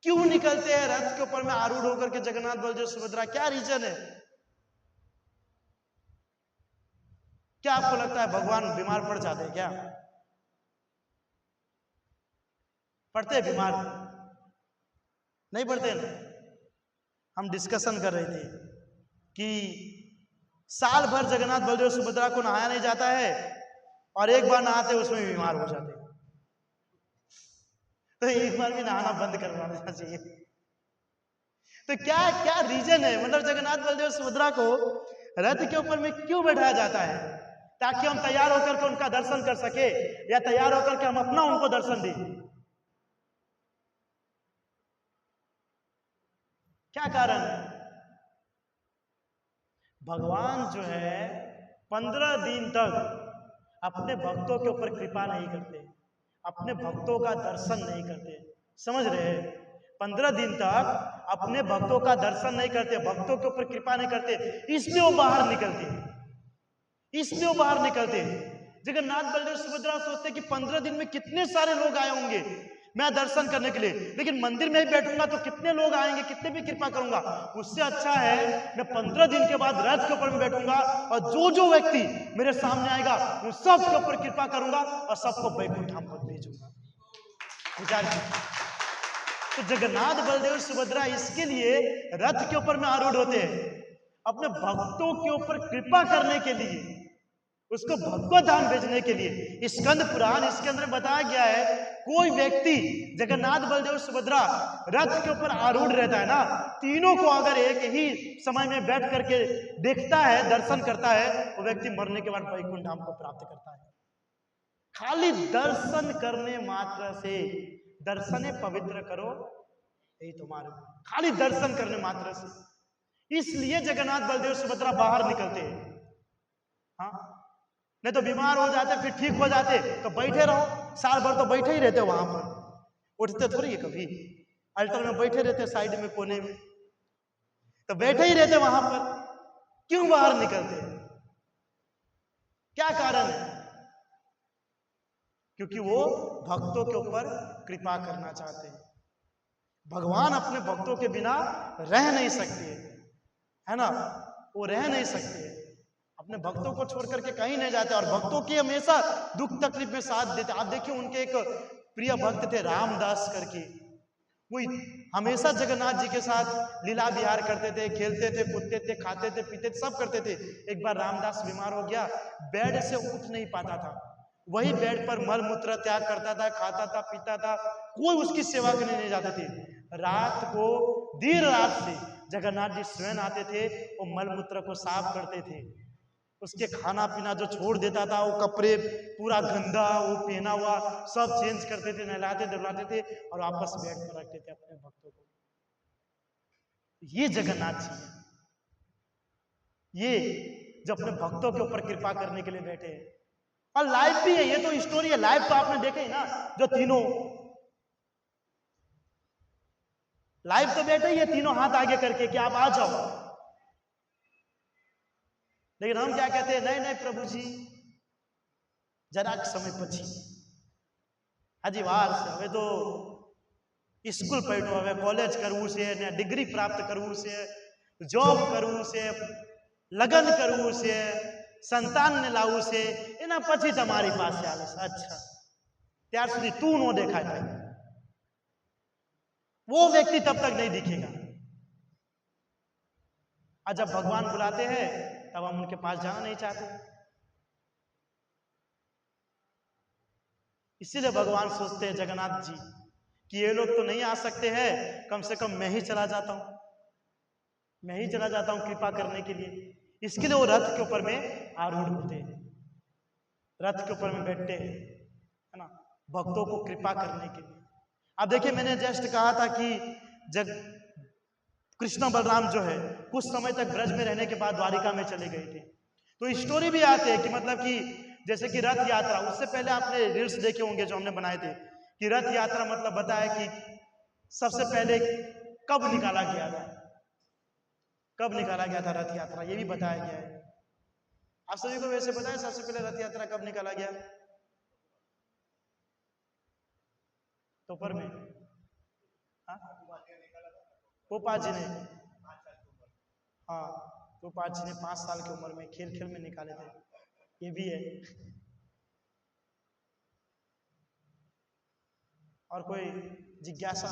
क्यों निकलते हैं रथ के ऊपर में आरूढ़ होकर के जगन्नाथ बलदेव सुभद्रा, क्या रीजन है? क्या आपको लगता है भगवान बीमार पड़ जाते हैं क्या? पड़ते हैं बीमार? नहीं पड़ते ना। हम डिस्कशन कर रहे थे कि साल भर जगन्नाथ बलदेव सुभद्रा को नहाया नहीं जाता है और एक बार नहाते उसमें भी बीमार हो जाते, तो एक बार भी नहाना बंद करवा देना चाहिए। तो क्या क्या रीजन है, मतलब जगन्नाथ बलदेव सुभद्रा को रथ के ऊपर में क्यों बैठाया जाता है? ताकि हम तैयार होकर के उनका दर्शन कर सके, या तैयार होकर के हम अपना उनको दर्शन दें? क्या कारण है? भगवान जो है 15 दिन तक अपने भक्तों के ऊपर कृपा नहीं करते, अपने भक्तों का दर्शन नहीं करते, समझ रहे हैं? 15 दिन तक अपने भक्तों का दर्शन नहीं करते, भक्तों के ऊपर कृपा नहीं करते, इसलिए वो बाहर निकलते, इसलिए वो बाहर निकलते। जगन्नाथ बलदेव सुभद्रा सोचते कि 15 दिन में कितने सारे लोग आए होंगे मैं दर्शन करने के लिए, लेकिन मंदिर में ही बैठूंगा तो कितने लोग आएंगे, कितने भी कृपा करूंगा, उससे अच्छा है मैं 15 दिन के बाद रथ के ऊपर में बैठूंगा और जो जो व्यक्ति मेरे सामने आएगा उन सब के ऊपर कृपा करूंगा और सबको बैकुंठ धाम पर भेजूंगा। विचार तो जगन्नाथ बलदेव सुभद्रा इसके लिए रथ के ऊपर में आरूढ़ होते हैं, अपने भक्तों के ऊपर कृपा करने के लिए, उसको भगवत धाम भेजने के लिए। स्कंद पुराण इसके अंदर बताया गया है, कोई व्यक्ति जगन्नाथ बलदेव सुभद्रा रथ के ऊपर आरूढ़ रहता है ना, तीनों को अगर एक ही समय में बैठ करके देखता है, दर्शन करता है, वो व्यक्ति मरने के बाद वैकुंठ धाम को प्राप्त करता है। खाली दर्शन करने मात्र से, दर्शने पवित्र करो यही तुम्हारे, खाली दर्शन करने मात्र से। इसलिए जगन्नाथ बलदेव सुभद्रा बाहर निकलते हैं, हाँ, नहीं तो बीमार हो जाते फिर ठीक हो जाते तो बैठे रहो, साल भर तो बैठे ही रहते वहां पर, उठते थोड़ी है कभी, अल्टर में बैठे रहते साइड में कोने में, तो बैठे ही रहते वहां पर, क्यों बाहर निकलते? क्या कारण है? क्योंकि वो भक्तों के ऊपर कृपा करना चाहते हैं। भगवान अपने भक्तों के बिना रह नहीं सकते, है ना, वो रह नहीं सकते। अपने भक्तों को छोड़ करके कहीं नहीं जाते और भक्तों की हमेशा दुख तकलीफ में साथ देते। आप देखिए उनके एक प्रिय भक्त थे रामदास करके, वो हमेशा जगन्नाथ जी के साथ लीला विहार करते थे, खेलते थे, कूदते थे, खाते थे, पीते थे, सब करते थे। एक बार रामदास बीमार हो गया, बेड से उठ नहीं पाता था, वही बेड पर मल मूत्र त्याग करता था, खाता था, पीता था, कोई उसकी सेवा करने नहीं जाते थे। रात को देर रात से जगन्नाथ जी स्वयं आते थे, वो मल मूत्र को साफ करते थे, उसके खाना पीना जो छोड़ देता था, वो कपड़े पूरा गंदा वो पहना हुआ सब चेंज करते थे, नहलाते धुलाते थे और वापस बेड पर रखते थे अपने भक्तों को। ये जगन्नाथ जी है, ये जो अपने भक्तों के ऊपर कृपा करने के लिए बैठे हैं। और लाइव भी है, ये तो स्टोरी है, लाइव तो आपने देखे ही ना, जो तीनों लाइव तो बैठे ही है, तीनों हाथ आगे करके कि आप आ जाओ। लेकिन हम क्या कहते हैं, नहीं नहीं प्रभु जी જરાક સમય પછી, હજી વાર છે, હવે તો સ્કૂલ પૈઠો, હવે કોલેજ કરવું છે ને ડિગ્રી પ્રાપ્ત કરવું છે, જોબ કરવું છે, લગ્ન કરવું છે, સંતાનને લાવવું છે, એના પછી તમારી પાસે આવે છે। अच्छा, ત્યાર સુધી તું નો દેખાય ભાઈ, वो व्यक्ति तब तक नहीं दिखेगा। और जब भगवान बुलाते हैं तब हम उनके पास जाना नहीं चाहते। इसीलिए भगवान सोचते हैं जगन्नाथ जी कि ये लोग तो नहीं आ सकते हैं, कम से कम मैं ही चला जाता हूं, मैं ही चला जाता हूं कृपा करने के लिए। इसके लिए वो रथ के ऊपर में आरूढ़ होते हैं, रथ के ऊपर में बैठते हैं, है ना, भक्तों को कृपा करने के लिए। अब देखिए मैंने जस्ट कहा था कि जब कृष्ण बलराम जो है कुछ समय तक ब्रज में रहने के बाद द्वारिका में चले गए थे, तो स्टोरी भी आते हैं कि मतलब कि जैसे कि रथ यात्रा, उससे पहले आपने रील्स देखे होंगे जो हमने बनाए थे कि रथ यात्रा मतलब बताया कि सबसे पहले कब निकाला गया था, कब निकाला गया था रथ यात्रा, ये भी बताया गया है। आप सभी को वैसे बताया सबसे पहले रथ यात्रा कब निकाला गया? दोपहर में, गोपाल जी ने, हाँ गोपाल जी ने 5 साल की उम्र में खेल खेल में निकाले थे, ये भी है। और कोई जिज्ञासा?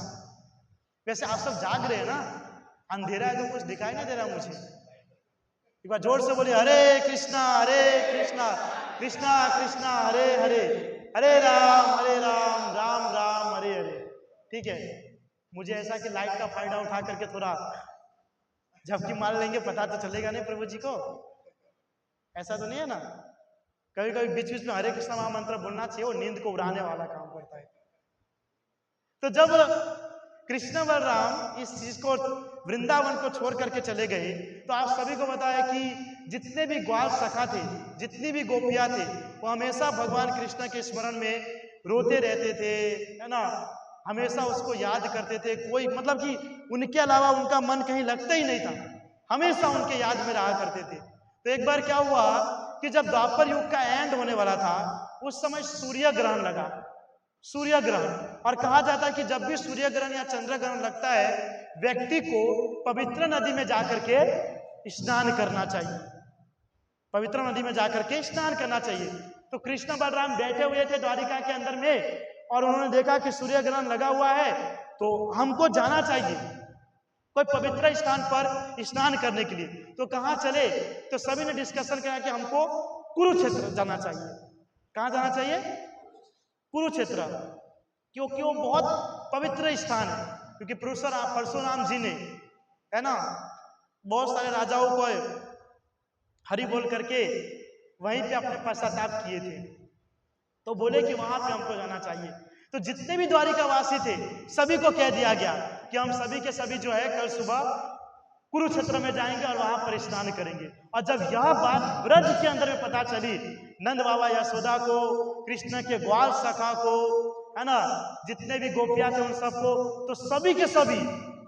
वैसे आप सब जाग रहे हैं ना, अंधेरा है तो कुछ दिखाई नहीं दे रहा मुझे। एक बार जोर से बोलिए हरे कृष्णा कृष्णा कृष्णा हरे हरे, हरे राम राम राम हरे हरे। ठीक है, मुझे ऐसा कि लाइट का फायदा उठा करके थोड़ा झपकी मार लेंगे, पता तो चलेगा नहीं प्रभु जी को, ऐसा तो नहीं है ना। कभी कभी बीच बीच में हरे कृष्णा महामंत्र बोलना चाहिए, वो नींद को उड़ाने वाला काम करता है। तो जब कृष्ण बलराम इस चीज को वृंदावन को छोड़ करके चले गए, तो आप सभी को बताया कि जितने भी ग्वाल सखा थे, जितनी भी गोपियां थे, वो हमेशा भगवान कृष्ण के स्मरण में रोते रहते थे, है ना, हमेशा उसको याद करते थे। कोई मतलब कि उनके अलावा उनका मन कहीं लगता ही नहीं था, हमेशा उनके याद में रहा करते थे। तो एक बार क्या हुआ कि जब द्वापर युग का एंड होने वाला था, उस समय सूर्य ग्रहण लगा, सूर्य ग्रहण। और कहा जाता है कि जब भी सूर्य ग्रहण या चंद्र ग्रहण लगता है, व्यक्ति को पवित्र नदी में जाकर के स्नान करना चाहिए, पवित्र नदी में जाकर के स्नान करना चाहिए। तो कृष्ण बलराम बैठे हुए थे द्वारिका के अंदर में, और उन्होंने देखा कि सूर्य ग्रहण लगा हुआ है, तो हमको जाना चाहिए कोई पवित्र स्थान पर स्नान करने के लिए। तो कहाँ चले? तो सभी ने डिस्कशन किया कि हमको कुरुक्षेत्र जाना चाहिए। कहाँ जाना चाहिए? कुरुक्षेत्र, क्योंकि वो बहुत पवित्र स्थान है, क्योंकि परशुराम जी ने, है ना, बहुत सारे राजाओं को हरि बोल करके वहीं पे अपने पश्चाताप किए थे, तो बोले कि वहां पे हमको जाना चाहिए। तो जितने भी द्वारिका वासी थे सभी को कह दिया गया कि हम सभी के सभी जो है कल सुबह कुरुक्षेत्र में जाएंगे और वहां पर स्नान करेंगे। और जब यह बात ब्रज के अंदर में पता चली, नंद बाबा यशोदा को, कृष्ण के ग्वाल सखा को, है ना, जितने भी गोपियां थे उन सबको, तो सभी के सभी,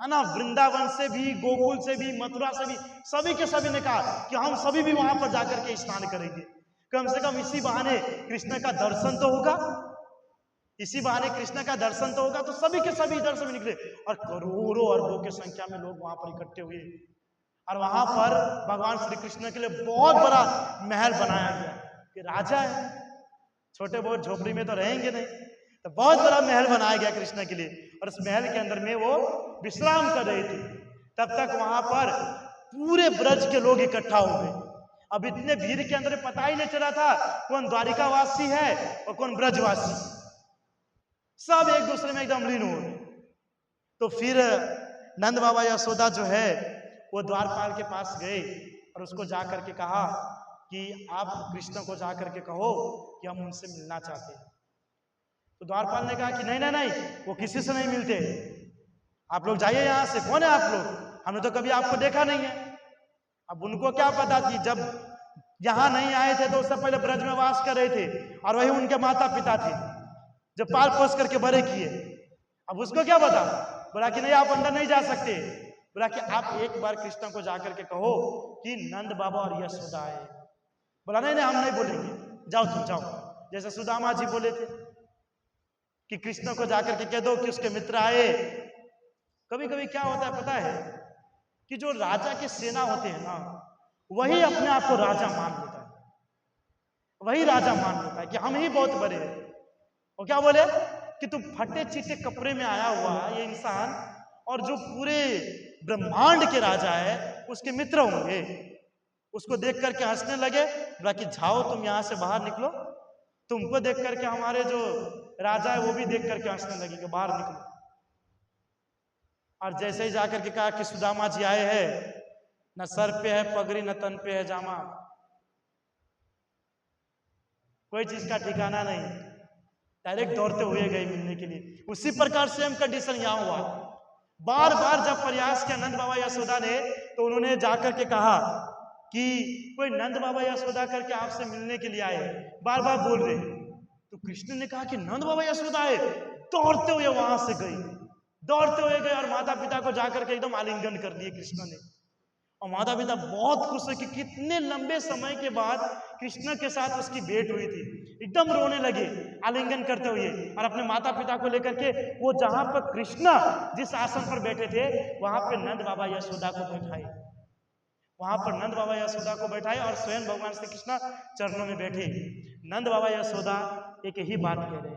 है ना, वृंदावन से भी, गोकुल से भी, मथुरा से भी, सभी के सभी ने कहा कि हम सभी भी वहां पर जाकर के स्नान करेंगे। कम से कम इसी बहाने कृष्ण का दर्शन तो होगा, इसी बहाने कृष्ण का दर्शन तो होगा। तो सभी के सभी इधर से भी निकले और करोड़ों अरबों की संख्या में लोग वहां पर इकट्ठे हुए। और वहां पर भगवान श्री कृष्ण के लिए बहुत बड़ा महल बनाया गया कि राजा है, छोटे बहुत झोपड़ी में तो रहेंगे नहीं, तो बहुत बड़ा महल बनाया गया कृष्ण के लिए। और उस महल के अंदर में वो विश्राम कर रहे थे। तब तक वहां पर पूरे ब्रज के लोग इकट्ठा हो गए। अब इतने भीड़ के अंदर पता ही नहीं चला था कौन द्वारिकावासी है और कौन ब्रजवासी, सब एक दूसरे में एकदम लीन हो गए। तो फिर नंद बाबा यशोदा जो है वो द्वारपाल के पास गए और उसको जाकर के कहा कि आप कृष्ण को जाकर के कहो कि हम उनसे मिलना चाहते हैं। तो द्वारपाल ने कहा कि नहीं नहीं नहीं, वो किसी से नहीं मिलते, आप लोग जाइए यहाँ से। कौन है आप लोग? हमने तो कभी आपको देखा नहीं है। अब उनको क्या पता कि जब यहाँ नहीं आए थे तो उससे पहले ब्रज में वास कर रहे थे और वही उनके माता पिता थे जो पाल पोस करके बड़े किए। अब उसको क्या पता? बोला कि नहीं आप अंदर नहीं जा सकते। बोला कि आप एक बार कृष्ण को जाकर के कहो कि नंद बाबा और यशोदा आए। बोला नहीं नहीं हम नहीं बोलेंगे, जाओ तुम जाओ। जैसे सुदामा जी बोले थे कि कृष्ण को जाकर के कह दो कि उसके मित्र आए। कभी कभी क्या होता है पता है कि जो राजा के सेना होते हैं ना, वही अपने आप को राजा मान लेता है, वही राजा मान लेता है कि हम ही बहुत बड़े हैं। वो क्या बोले कि तुम फटे चिट्टे कपड़े में आया हुआ ये इंसान और जो पूरे ब्रह्मांड के राजा है उसके मित्र होंगे। उसको देख करके हंसने लगे। बोला कि जाओ तुम यहां से बाहर निकलो। तुमको देख करके हमारे जो राजा है वो भी देख करके हंसने लगे कि बाहर निकलो। और जैसे ही जाकर के कहा कि सुदामा जी आए हैं, न सर पे है पगड़ी न तन पे है जामा, कोई चीज का ठिकाना नहीं, डायरेक्ट दौड़ते हुए गए मिलने के लिए। उसी प्रकार सेम कंडीशन यहाँ हुआ। बार बार जब प्रयास किया नंद बाबा यशोदा ने तो उन्होंने जाकर के कहा कि कोई नंद बाबा यशोदा करके आपसे मिलने के लिए आए, बार बार बोल रहे। तो कृष्ण ने कहा कि नंद बाबा यशोदा आए। दौड़ते हुए वहां से गए, दौड़ते हुए गए और माता पिता को जाकर के एकदम आलिंगन कर दिए कृष्ण ने। और माता पिता बहुत खुश है कि कितने लंबे समय के बाद कृष्ण के साथ उसकी भेंट हुई थी। एकदम रोने लगे आलिंगन करते हुए और अपने माता पिता को लेकर के वो जहां पर कृष्ण जिस आसन पर बैठे थे वहां पे नंद बाबा यशोदा को बैठाए। वहां पर नंद बाबा यशोदा को बैठाए और स्वयं भगवान श्री कृष्ण चरणों में बैठे। नंद बाबा यशोदा एक ही बात कह रहे,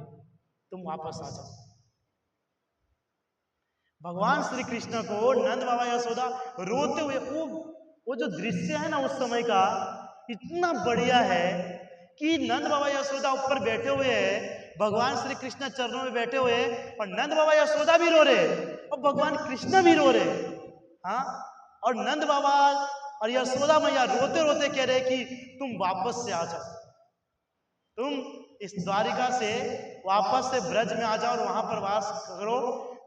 तुम वापस आ जाओ। भगवान श्री कृष्ण को नंद बाबा यशोदा रोते हुए, वो जो दृश्य है ना उस समय का इतना बढ़िया है कि नंद बाबा यशोदा ऊपर बैठे हुए हैं, भगवान श्री कृष्ण चरणों में बैठे हुए और नंद बाबा यशोदा भी रो रहे और भगवान कृष्ण भी रो रहे। हाँ, और नंद बाबा और यशोदा मैया रोते रोते कह रहे कि तुम वापस से आ जाओ, तुम इस द्वारिका से वापस से ब्रज में आ जाओ और वहां पर वास करो।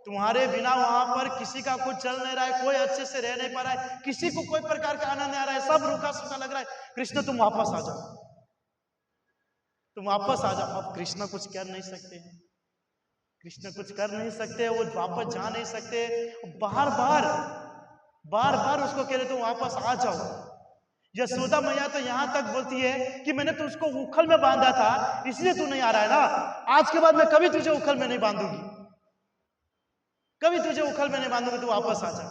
तुम्हारे बिना वहां पर किसी का कुछ चल नहीं रहा है, कोई अच्छे से रह नहीं पा रहा है, किसी को कोई प्रकार का आनंद नहीं आ रहा है, सब रूखा सूखा लग रहा है। कृष्ण तुम वापस आ जाओ, तुम वापस आ जाओ। अब कृष्ण कुछ कर नहीं सकते, कृष्ण कुछ कर नहीं सकते, वो वापस जा नहीं सकते। बार बार उसको कह रहे तुम वापस आ जाओ। यशोदा मैया तो यहां तक बोलती है कि मैंने तो उसको उखल में बांधा था इसलिए तू नहीं आ रहा है ना, आज के बाद मैं कभी तुझे उखल में नहीं बांधूंगी, कभी तुझे उखल में नहीं बांधूंगी, तू वापस आ जा।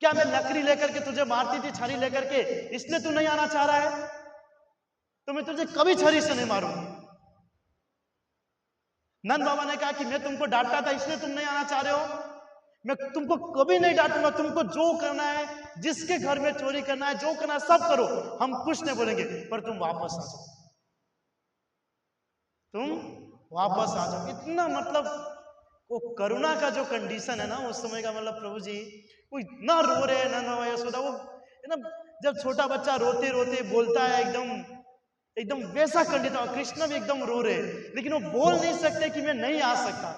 क्या मैं लकड़ी लेकर के तुझे मारती थी, छड़ी लेकर के, इसलिए तू नहीं आना चाह रहा है? तो मैं तुझे कभी छड़ी से नहीं मारूंगी। नंद बाबा ने कहा कि मैं तुमको डांटता था इसलिए तुम नहीं आना चाह रहे हो, मैं तुमको कभी नहीं डांटूंगा, तुमको जो करना है, जिसके घर में चोरी करना है, जो करना है सब करो, हम कुछ नहीं बोलेंगे, पर तुम वापस आ जाओ, तुम वापस आ जाओ। इतना मतलब वो करुणा का जो कंडीशन है ना उस समय का, मतलब प्रभु जी वो इतना रो रहे हैं नंद बाबा यशोदा। वो ना जब छोटा बच्चा रोते रोते बोलता है एकदम वैसा कंडीशन, कृष्ण भी एकदम रो रहे, लेकिन वो बोल नहीं सकते कि मैं नहीं आ सकता,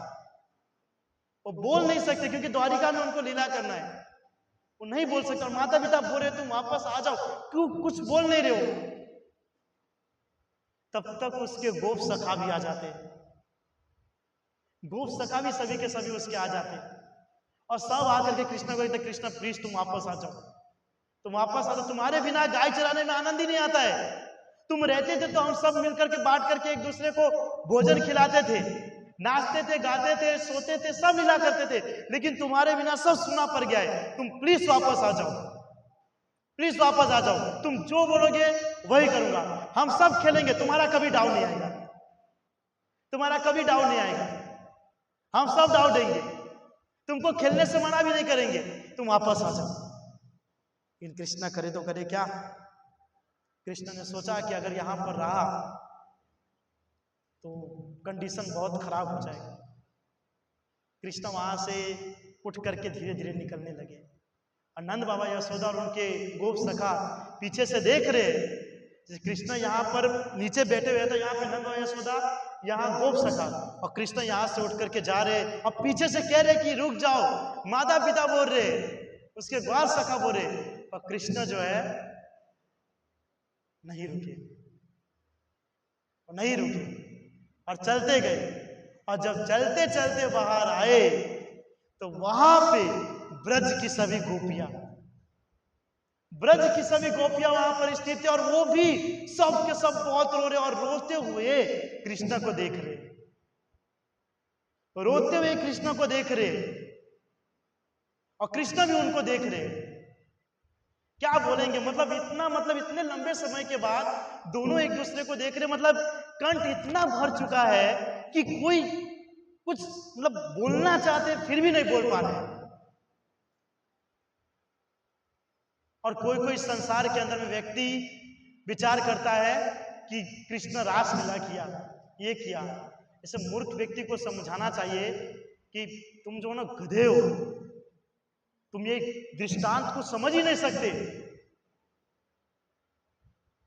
वो बोल नहीं सकते क्योंकि द्वारिका में उनको लीला करना है, वो नहीं बोल सकते। और माता पिता बोल रहे तुम वापस आ जाओ, क्यों कुछ बोल नहीं रहे हो। तब तक उसके गोप सखा भी आ जाते हैं, गोप सखा भी सभी के सभी उसके आ जाते और सब आकर के कृष्ण को कहते कृष्ण प्लीज तुम वापस आ जाओ, तुम वापस आ जाओ, तुम्हारे बिना गाय चराने में आनंद ही नहीं आता है। तुम रहते थे तो हम सब मिलकर के बांट करके एक दूसरे को भोजन खिलाते थे, नाचते थे, गाते थे, सोते थे, सब लीला करते थे, लेकिन तुम्हारे बिना सब सुना पड़ गया है। तुम प्लीज वापस आ जाओ, प्लीज वापस आ जाओ, तुम जो बोलोगे वही करूंगा, हम सब खेलेंगे, तुम्हारा कभी डाउन नहीं आएगा, तुम्हारा कभी डाउन नहीं आएगा, हम सब डाउन देंगे, तुमको खेलने से मना भी नहीं करेंगे, तुम वापस आ जाओ। इन कृष्णा करे तो करे क्या? कृष्ण ने सोचा कि अगर यहां पर रहा तो कंडीशन बहुत खराब हो जाएगी। कृष्ण वहां से उठ करके धीरे धीरे निकलने लगे और नंद बाबा यशोदा और उनके गोप सखा पीछे से देख रहे। कृष्ण यहाँ पर नीचे बैठे हुए थे, यहाँ पे नंद बाबा यशोदा, यहाँ गोप सखा, और कृष्ण यहाँ से उठ करके जा रहे और पीछे से कह रहे कि रुक जाओ, माता पिता बोल रहे, उसके ग्वाल सखा बोल रहे, और कृष्ण जो है नहीं रुके, नहीं रुके और चलते गए। और जब चलते चलते बाहर आए तो वहां पे ब्रज की सभी गोपियां, ब्रज की सभी गोपियां वहां पर स्थित थे और वो भी सब के सब बहुत रो रहे और रोते हुए कृष्ण को देख रहे, रोते हुए कृष्ण को देख रहे और कृष्ण भी उनको देख रहे। क्या बोलेंगे, मतलब इतना, मतलब इतने लंबे समय के बाद दोनों एक दूसरे को देख रहे, मतलब कंठ इतना भर चुका है कि कोई कुछ मतलब बोलना चाहते फिर भी नहीं बोल पा रहे। और कोई कोई संसार के अंदर में व्यक्ति विचार करता है कि कृष्ण रासलीला किया, ये किया। ऐसे मूर्ख व्यक्ति को समझाना चाहिए कि तुम जो ना गधे हो, तुम ये दृष्टांत को समझ ही नहीं सकते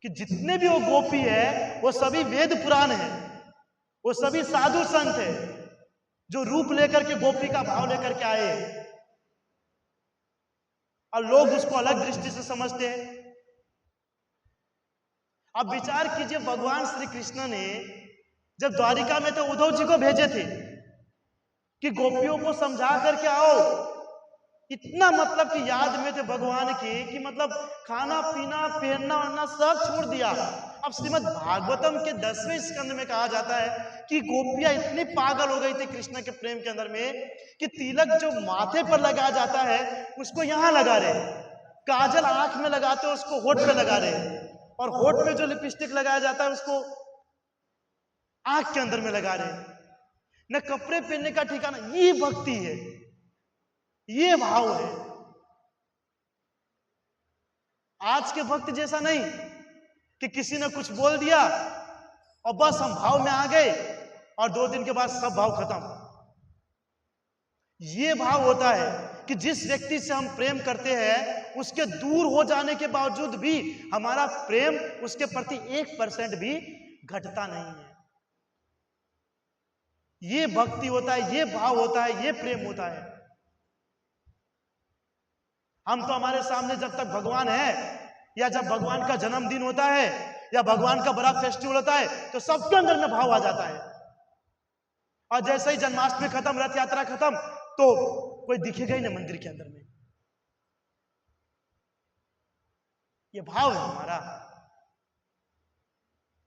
कि जितने भी वो गोपी है वो सभी वेद पुराण है, वो सभी साधु संत है जो रूप लेकर के गोपी का भाव लेकर के आए, और लोग उसको अलग दृष्टि से समझते हैं। अब विचार कीजिए, भगवान श्री कृष्ण ने जब द्वारिका में तो उद्धव जी को भेजे थे कि गोपियों को समझा करके आओ, इतना मतलब कि याद में थे भगवान के कि मतलब खाना पीना पहनना वरना सब छोड़ दिया। अब श्रीमद् भागवतम के 10वें स्कंद में कहा जाता है कि गोपियां इतनी पागल हो गई थी कृष्ण के प्रेम के अंदर में कि तिलक जो माथे पर लगाया जाता है उसको यहां लगा रहे, काजल आंख में लगाते हो उसको होठ पे लगा रहे, और होठ पे जो लिपस्टिक लगाया जाता है उसको आंख के अंदर में लगा रहे, न कपड़े पहनने का ठिकाना। ये भक्ति है, ये भाव है। आज के भक्त जैसा नहीं कि किसी ने कुछ बोल दिया और बस हम भाव में आ गए और 2 दिन के बाद सब भाव खत्म। ये भाव होता है कि जिस व्यक्ति से हम प्रेम करते हैं उसके दूर हो जाने के बावजूद भी हमारा प्रेम उसके प्रति 1% भी घटता नहीं है। ये भक्ति होता है, ये भाव होता है, ये प्रेम होता है। हम तो हमारे सामने जब तक भगवान है या जब भगवान का जन्मदिन होता है या भगवान का बड़ा फेस्टिवल होता है तो सबके अंदर में भाव आ जाता है, और जैसे ही जन्माष्टमी खत्म, रथ यात्रा खत्म, तो कोई दिखेगा ही नहीं मंदिर के अंदर में। ये भाव है हमारा,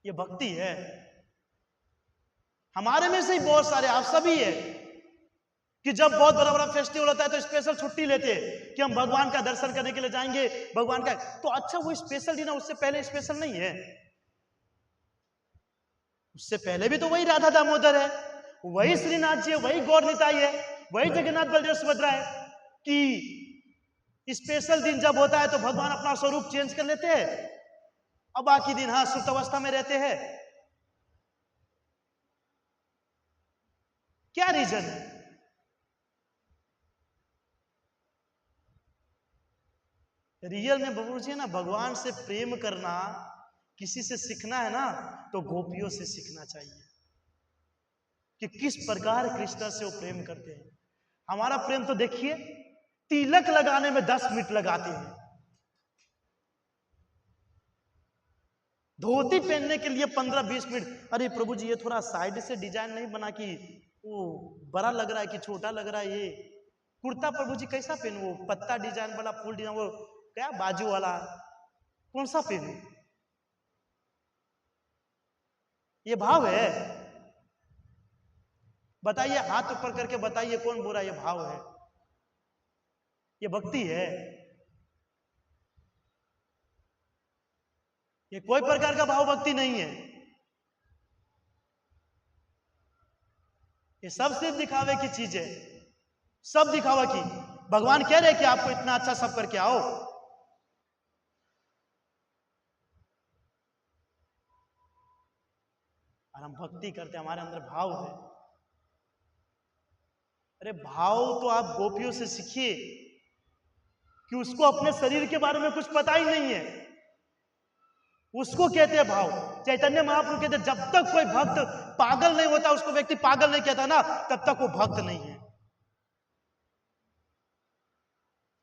ये भक्ति है। हमारे में से ही बहुत सारे, आप सभी है कि जब बहुत बड़ा बड़ा फेस्टिवल होता है तो स्पेशल छुट्टी लेते हैं कि हम भगवान का दर्शन करने के लिए जाएंगे, भगवान का। तो अच्छा, वो स्पेशल दिन उससे पहले स्पेशल नहीं है, उससे पहले भी तो वही राधा दामोदर है, वही श्रीनाथ जी है, वही गौर निताई है, वही जगन्नाथ बलदेव सुभद्रा है। कि स्पेशल दिन जब होता है तो भगवान अपना स्वरूप चेंज कर लेते हैं और बाकी दिन हाँ सुप्त अवस्था में रहते हैं। क्या रीजन है? रियल में बबू जी ना, भगवान से प्रेम करना, किसी से सीखना है ना तो गोपियों से सीखना चाहिए कि किस प्रकार कृष्ण से वो प्रेम करते हैं। हमारा प्रेम तो देखिए, तिलक लगाने में 10 मिनट लगाते हैं, धोती पहनने के लिए 15-20 मिनट। अरे प्रभु जी ये थोड़ा साइड से डिजाइन नहीं बना कि वो बड़ा लग रहा है कि छोटा लग रहा है, ये कुर्ता प्रभु जी कैसा पहनूं, वो पत्ता डिजाइन वाला, फुल डिजाइन, वो क्या बाजू वाला, कौन सा पहनूं? ये भाव है। बताइए, हाथ ऊपर करके बताइए, कौन बोला ये भाव है? ये भक्ति है? ये कोई प्रकार का भाव भक्ति नहीं है। ये सब सिर्फ दिखावे की चीज है, सब दिखावा की। भगवान कह रहे कि आपको इतना अच्छा सब करके आओ। और हम भक्ति करते, हमारे अंदर भाव है। अरे भाव तो आप गोपियों से सीखिए कि उसको अपने शरीर के बारे में कुछ पता ही नहीं है, उसको कहते हैं भाव। चैतन्य महाप्रभु कहते जब तक कोई भक्त पागल नहीं होता, उसको व्यक्ति पागल नहीं कहता ना, तब तक वो भक्त नहीं है।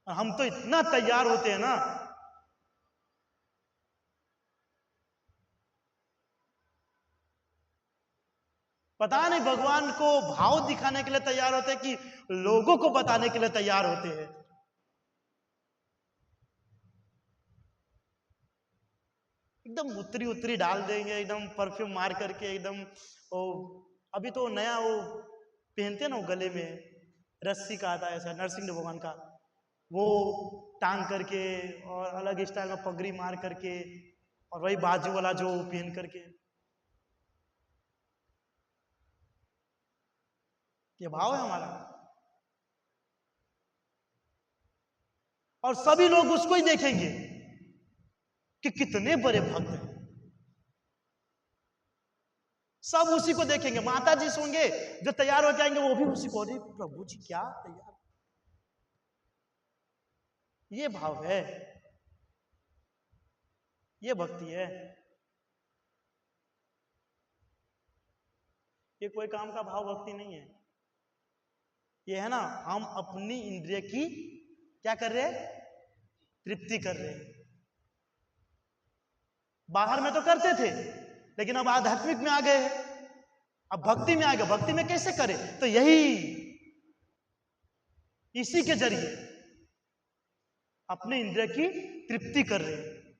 और हम तो इतना तैयार होते हैं ना, पता नहीं भगवान को भाव दिखाने के लिए तैयार होते हैं कि लोगों को बताने के लिए तैयार होते हैं। एकदम उतरी उतरी डाल देंगे, एकदम परफ्यूम मार करके, एकदम वो अभी तो नया वो पहनते ना, वो गले में रस्सी का आता है ऐसा, नरसिंह भगवान का, वो टांग करके और अलग स्टाइल में पगड़ी मार करके, और वही बाजू वाला जो पहन करके। ये भाव है हमारा। और सभी लोग उसको ही देखेंगे कि कितने बड़े भक्त हैं, सब उसी को देखेंगे। माता जी होंगे जो तैयार हो जाएंगे, वो भी उसी को, अरे प्रभु जी क्या तैयार। ये भाव है, ये भक्ति है। ये कोई काम का भाव भक्ति नहीं है। ये है ना, हम अपनी इंद्रिय की क्या कर रहे हैं? तृप्ति कर रहे हैं। बाहर में तो करते थे, लेकिन अब आध्यात्मिक में आ गए, अब भक्ति में आ गए। भक्ति में कैसे करें? तो यही, इसी के जरिए अपने इंद्रिय की तृप्ति कर रहे हैं,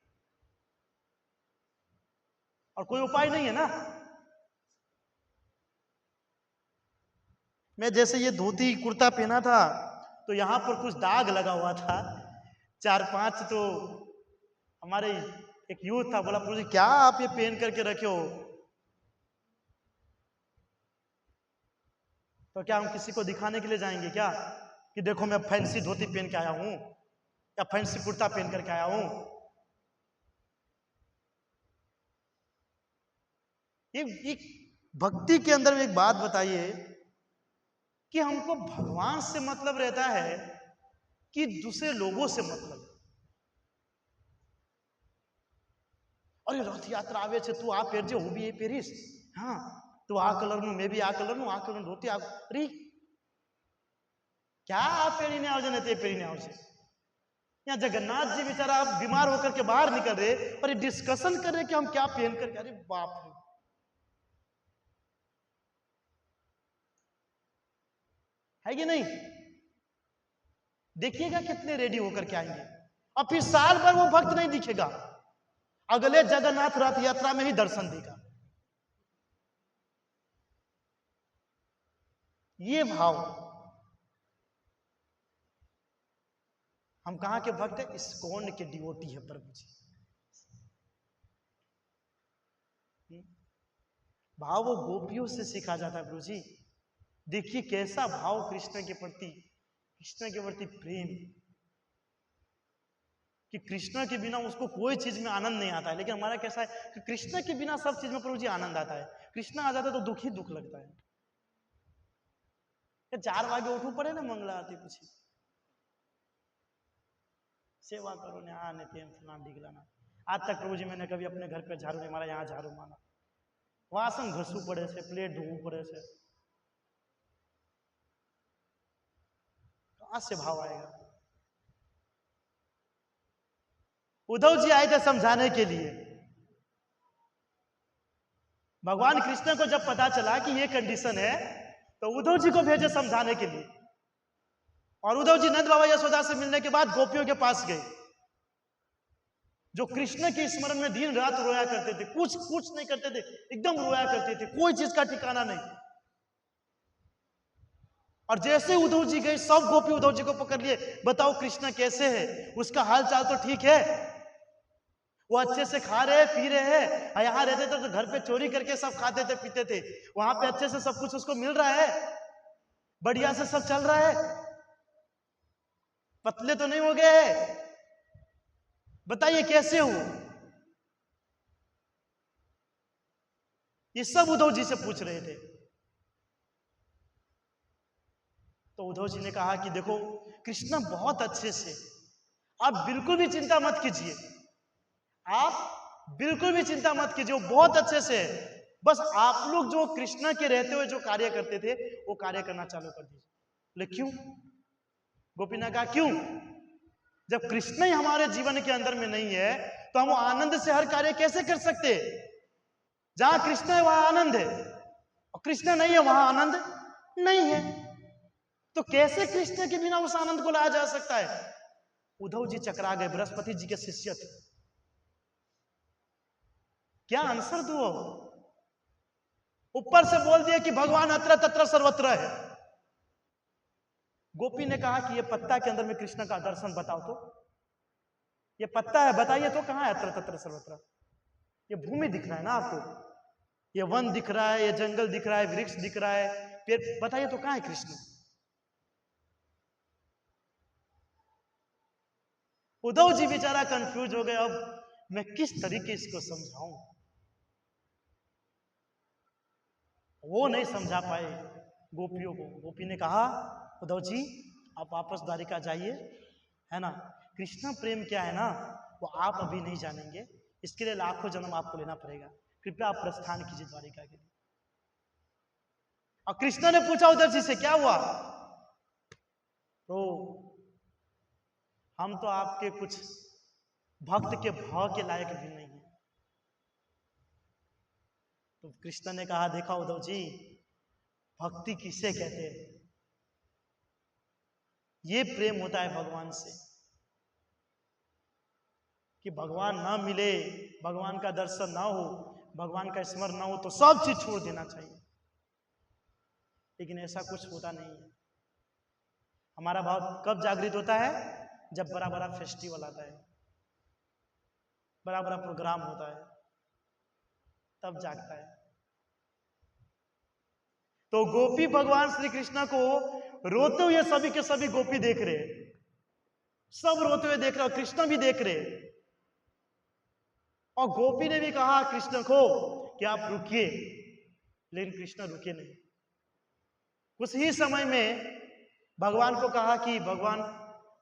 और कोई उपाय नहीं है ना। मैं जैसे ये धोती कुर्ता पहना था, तो यहां पर कुछ दाग लगा हुआ था, 4-5। तो हमारे एक यूथ था, बोला प्रभु जी क्या आप ये पहन करके रखे हो? तो क्या हम किसी को दिखाने के लिए जाएंगे क्या कि देखो मैं फैंसी धोती पहन के आया हूं, या फैंसी कुर्ता पहन करके आया हूं? एक भक्ति के अंदर एक बात बताइए कि हमको भगवान से मतलब रहता है कि दूसरे लोगों से मतलब? अरे रथ यात्रा आवे छे, तू आ पेरजे, હું બી એ પહેરીશ, હા તું આ કલરનું, મેં બી આ કલરનું, આ કલરનું ધોતી, આ અરે क्या आप પહેરીને આવજે ને તે પહેરીને આવશે? यहाँ जगन्नाथ जी बेचारा आप बीमार होकर के बाहर निकल रहे, और ये डिस्कशन कर रहे कि हम क्या पहन करके। अरे बाप रे, है कि नहीं? देखिएगा कितने रेडी होकर के आएंगे, और फिर साल भर वो भक्त नहीं दिखेगा, अगले जगन्नाथ रथ यात्रा में ही दर्शन देगा। ये भाव। हम कहां के भक्त हैं? इस्कॉन के डिवोटी है प्रभु जी। भाव वो गोपियों से सीखा जाता है प्रभु जी। देखिए कैसा भाव कृष्ण के प्रति, कृष्ण के प्रति प्रेम, कि कृष्ण के बिना उसको कोई चीज में आनंद नहीं आता है। लेकिन हमारा कैसा है कि कृष्ण के बिना सब चीज में प्रभु जी आनंद आता है, कृष्ण आ जाता है तो दुख ही दुख लगता है। 4 वागे उठવું પડે ને મંગળા આરતી પછી, सेवा करो ने आ ने तेम फलान ढीकलाना। आज तक प्रभु जी मैंने कभी अपने घर पे झाड़ू नहीं मारा, यहाँ झाड़ू मारा। वासन घसવું પડે છે, प्लेट धोવું પડે છે, कहां से भाव आएगा? उद्धव जी आए थे समझाने के लिए। भगवान कृष्ण को जब पता चला कि ये कंडीशन है, तो उद्धव जी को भेजे समझाने के लिए। और उद्धव जी नंद बाबा यशोदा से मिलने के बाद गोपियों के पास गए, जो कृष्ण के स्मरण में दिन रात रोया करते थे, कुछ नहीं करते थे, एकदम रोया करते थे, कोई चीज का ठिकाना नहीं। और जैसे उद्धव जी गए, सब गोपी उद्धव जी को पकड़ लिए, बताओ कृष्ण कैसे है, उसका हाल चाल तो ठीक है, वो अच्छे से खा रहे पी रहे हैं, यहाँ रहते थे तो घर पे चोरी करके सब खाते थे पीते थे, वहां पे अच्छे से सब कुछ उसको मिल रहा है, बढ़िया से सब चल रहा है, पतले तो नहीं हो गए, बताइए कैसे हो? ये सब उद्धव जी से पूछ रहे थे। तो उद्धव जी ने कहा कि देखो कृष्णा बहुत अच्छे से, आप बिल्कुल भी चिंता मत कीजिए, आप बिल्कुल भी चिंता मत कीजिए, वो बहुत अच्छे से है, बस आप लोग जो कृष्णा के रहते हुए जो कार्य करते थे वो कार्य करना चालू कर दीजिए। बोले क्यों? गोपी ने कहा क्यों? जब कृष्ण ही हमारे जीवन के अंदर में नहीं है तो हम आनंद से हर कार्य कैसे कर सकते? जहां कृष्ण है वहां आनंद है, और कृष्ण नहीं है वहां आनंद नहीं है, तो कैसे कृष्ण के बिना उस आनंद को लाया जा सकता है? उद्धव जी चकरा गए, बृहस्पति जी के शिष्य थे, क्या आंसर दो? ऊपर से बोल दिया कि भगवान अत्र तत्र सर्वत्र है। गोपी ने कहा कि ये पत्ता के अंदर में कृष्ण का दर्शन बताओ तो, ये पत्ता है बताइए तो कहां है अत्र तत्र सर्वत्र? ये भूमि दिख रहा है ना आपको, ये वन दिख रहा है, ये जंगल दिख रहा है, वृक्ष दिख रहा है, पेड़, बताइए तो कहां है कृष्ण? उद्धव जी बेचारा कंफ्यूज हो गए, अब मैं किस तरीके इसको समझाऊं? वो नहीं समझा पाए गोपियों को। गोपी ने कहा उद्धव जी आप वापस द्वारिका जाइए, है ना, कृष्ण प्रेम क्या है ना वो आप अभी नहीं जानेंगे, इसके लिए लाखों जन्म आपको लेना पड़ेगा, कृपया आप प्रस्थान कीजिए द्वारिका के लिए। और कृष्ण ने पूछा उद्धव जी से क्या हुआ? तो हम तो आपके कुछ भक्त के भाव के लायक भी नहीं है। तो कृष्ण ने कहा देखा उद्धव जी, भक्ति किसे कहते हैं? ये प्रेम होता है भगवान से, कि भगवान ना मिले, भगवान का दर्शन ना हो, भगवान का स्मरण ना हो तो सब चीज छोड़ देना चाहिए, लेकिन ऐसा कुछ होता नहीं है। हमारा भाव कब जागृत होता है? जब बड़ा बड़ा फेस्टिवल आता है, बड़ा बड़ा प्रोग्राम होता है, तब जागता है। तो गोपी भगवान श्री कृष्ण को रोते हुए सभी के सभी गोपी देख रहे, सब रोते हुए देख रहे, और कृष्ण भी देख रहे, और गोपी ने भी कहा कृष्ण को कि आप रुकिए, लेकिन कृष्ण रुके नहीं। कुछ ही समय में भगवान को कहा कि भगवान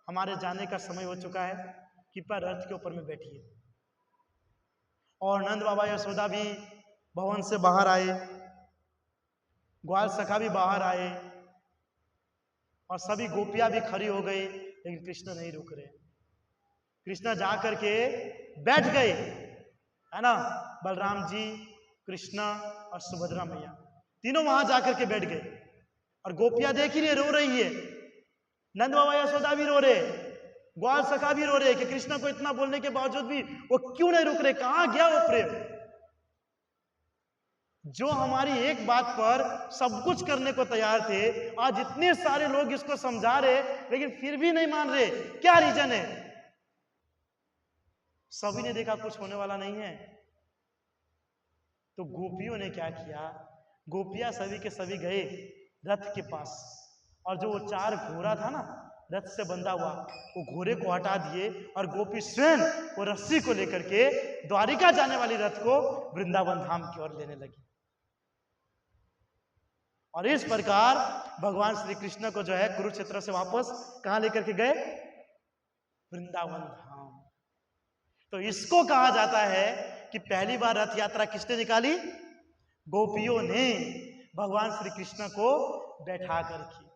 हमारे जाने का समय हो चुका है, कृपया रथ के ऊपर में बैठिए। और नंद बाबा यशोदा भी भवन से बाहर आए, ग्वाल सखा भी बाहर आए, और सभी गोपियां भी खड़ी हो गई, लेकिन कृष्ण नहीं रुक रहे। कृष्ण जा करके बैठ गए, है ना, बलराम जी, कृष्ण और सुभद्रा मैया तीनों वहां जाकर के बैठ गए, और गोपियां देख ही रो रही है, नंद बाबा यशोदा भी रो रहे, ग्वाल सखा भी रो रहे कि कृष्ण को इतना बोलने के बावजूद भी वो क्यों नहीं रुक रहे, कहां गया वो प्रेम? जो हमारी एक बात पर सब कुछ करने को तैयार थे, आज इतने सारे लोग इसको समझा रहे लेकिन फिर भी नहीं मान रहे, क्या रीजन है? सभी ने देखा कुछ होने वाला नहीं है, तो गोपियों ने क्या किया, गोपियां सभी के सभी गए रथ के पास, और जो वो चार घोड़ा था ना रथ से बंधा हुआ, वो घोड़े को हटा दिए, और गोपी स्वयं वो रस्सी को लेकर के द्वारिका जाने वाली रथ को वृंदावन धाम की ओर लेने लगी। और इस प्रकार भगवान श्री कृष्ण को जो है कुरुक्षेत्र से वापस कहां लेकर के गए? वृंदावन धाम। तो इसको कहा जाता है कि पहली बार रथ यात्रा किसने निकाली? गोपियों ने भगवान श्री कृष्ण को बैठा करके।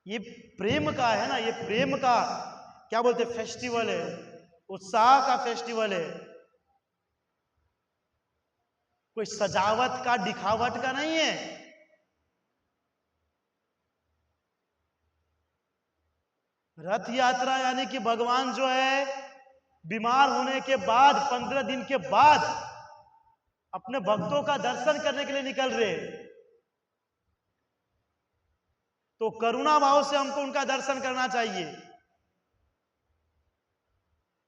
ये प्रेम का है ना, ये प्रेम का क्या बोलते फेस्टिवल है, उत्साह का फेस्टिवल है, कोई सजावट का दिखावट का नहीं है। रथ यात्रा यानी कि भगवान जो है बीमार होने के बाद 15 दिन के बाद अपने भक्तों का दर्शन करने के लिए निकल रहे, तो करुणा भाव से हमको उनका दर्शन करना चाहिए।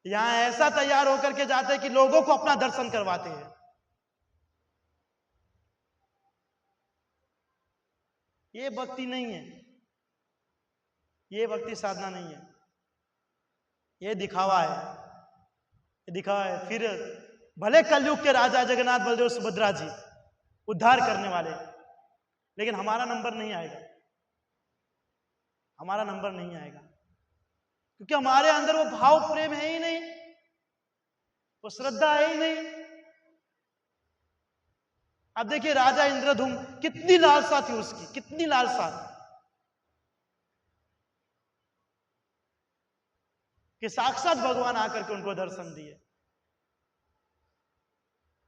यहां ऐसा तैयार होकर के जाते हैं कि लोगों को अपना दर्शन करवाते हैं। ये भक्ति नहीं है, ये भक्ति साधना नहीं है, ये दिखावा है, ये दिखावा है। फिर भले कलयुग के राजा जगन्नाथ बलदेव सुभद्रा जी उद्धार करने वाले, लेकिन हमारा नंबर नहीं आएगा, हमारा नंबर नहीं आएगा, क्योंकि हमारे अंदर वो भाव प्रेम है ही नहीं, वो श्रद्धा है ही नहीं। अब देखिए राजा इंद्रधूम्न, कितनी लालसा थी उसकी, कितनी लालसा कि साक्षात भगवान आकर के उनको दर्शन दिए।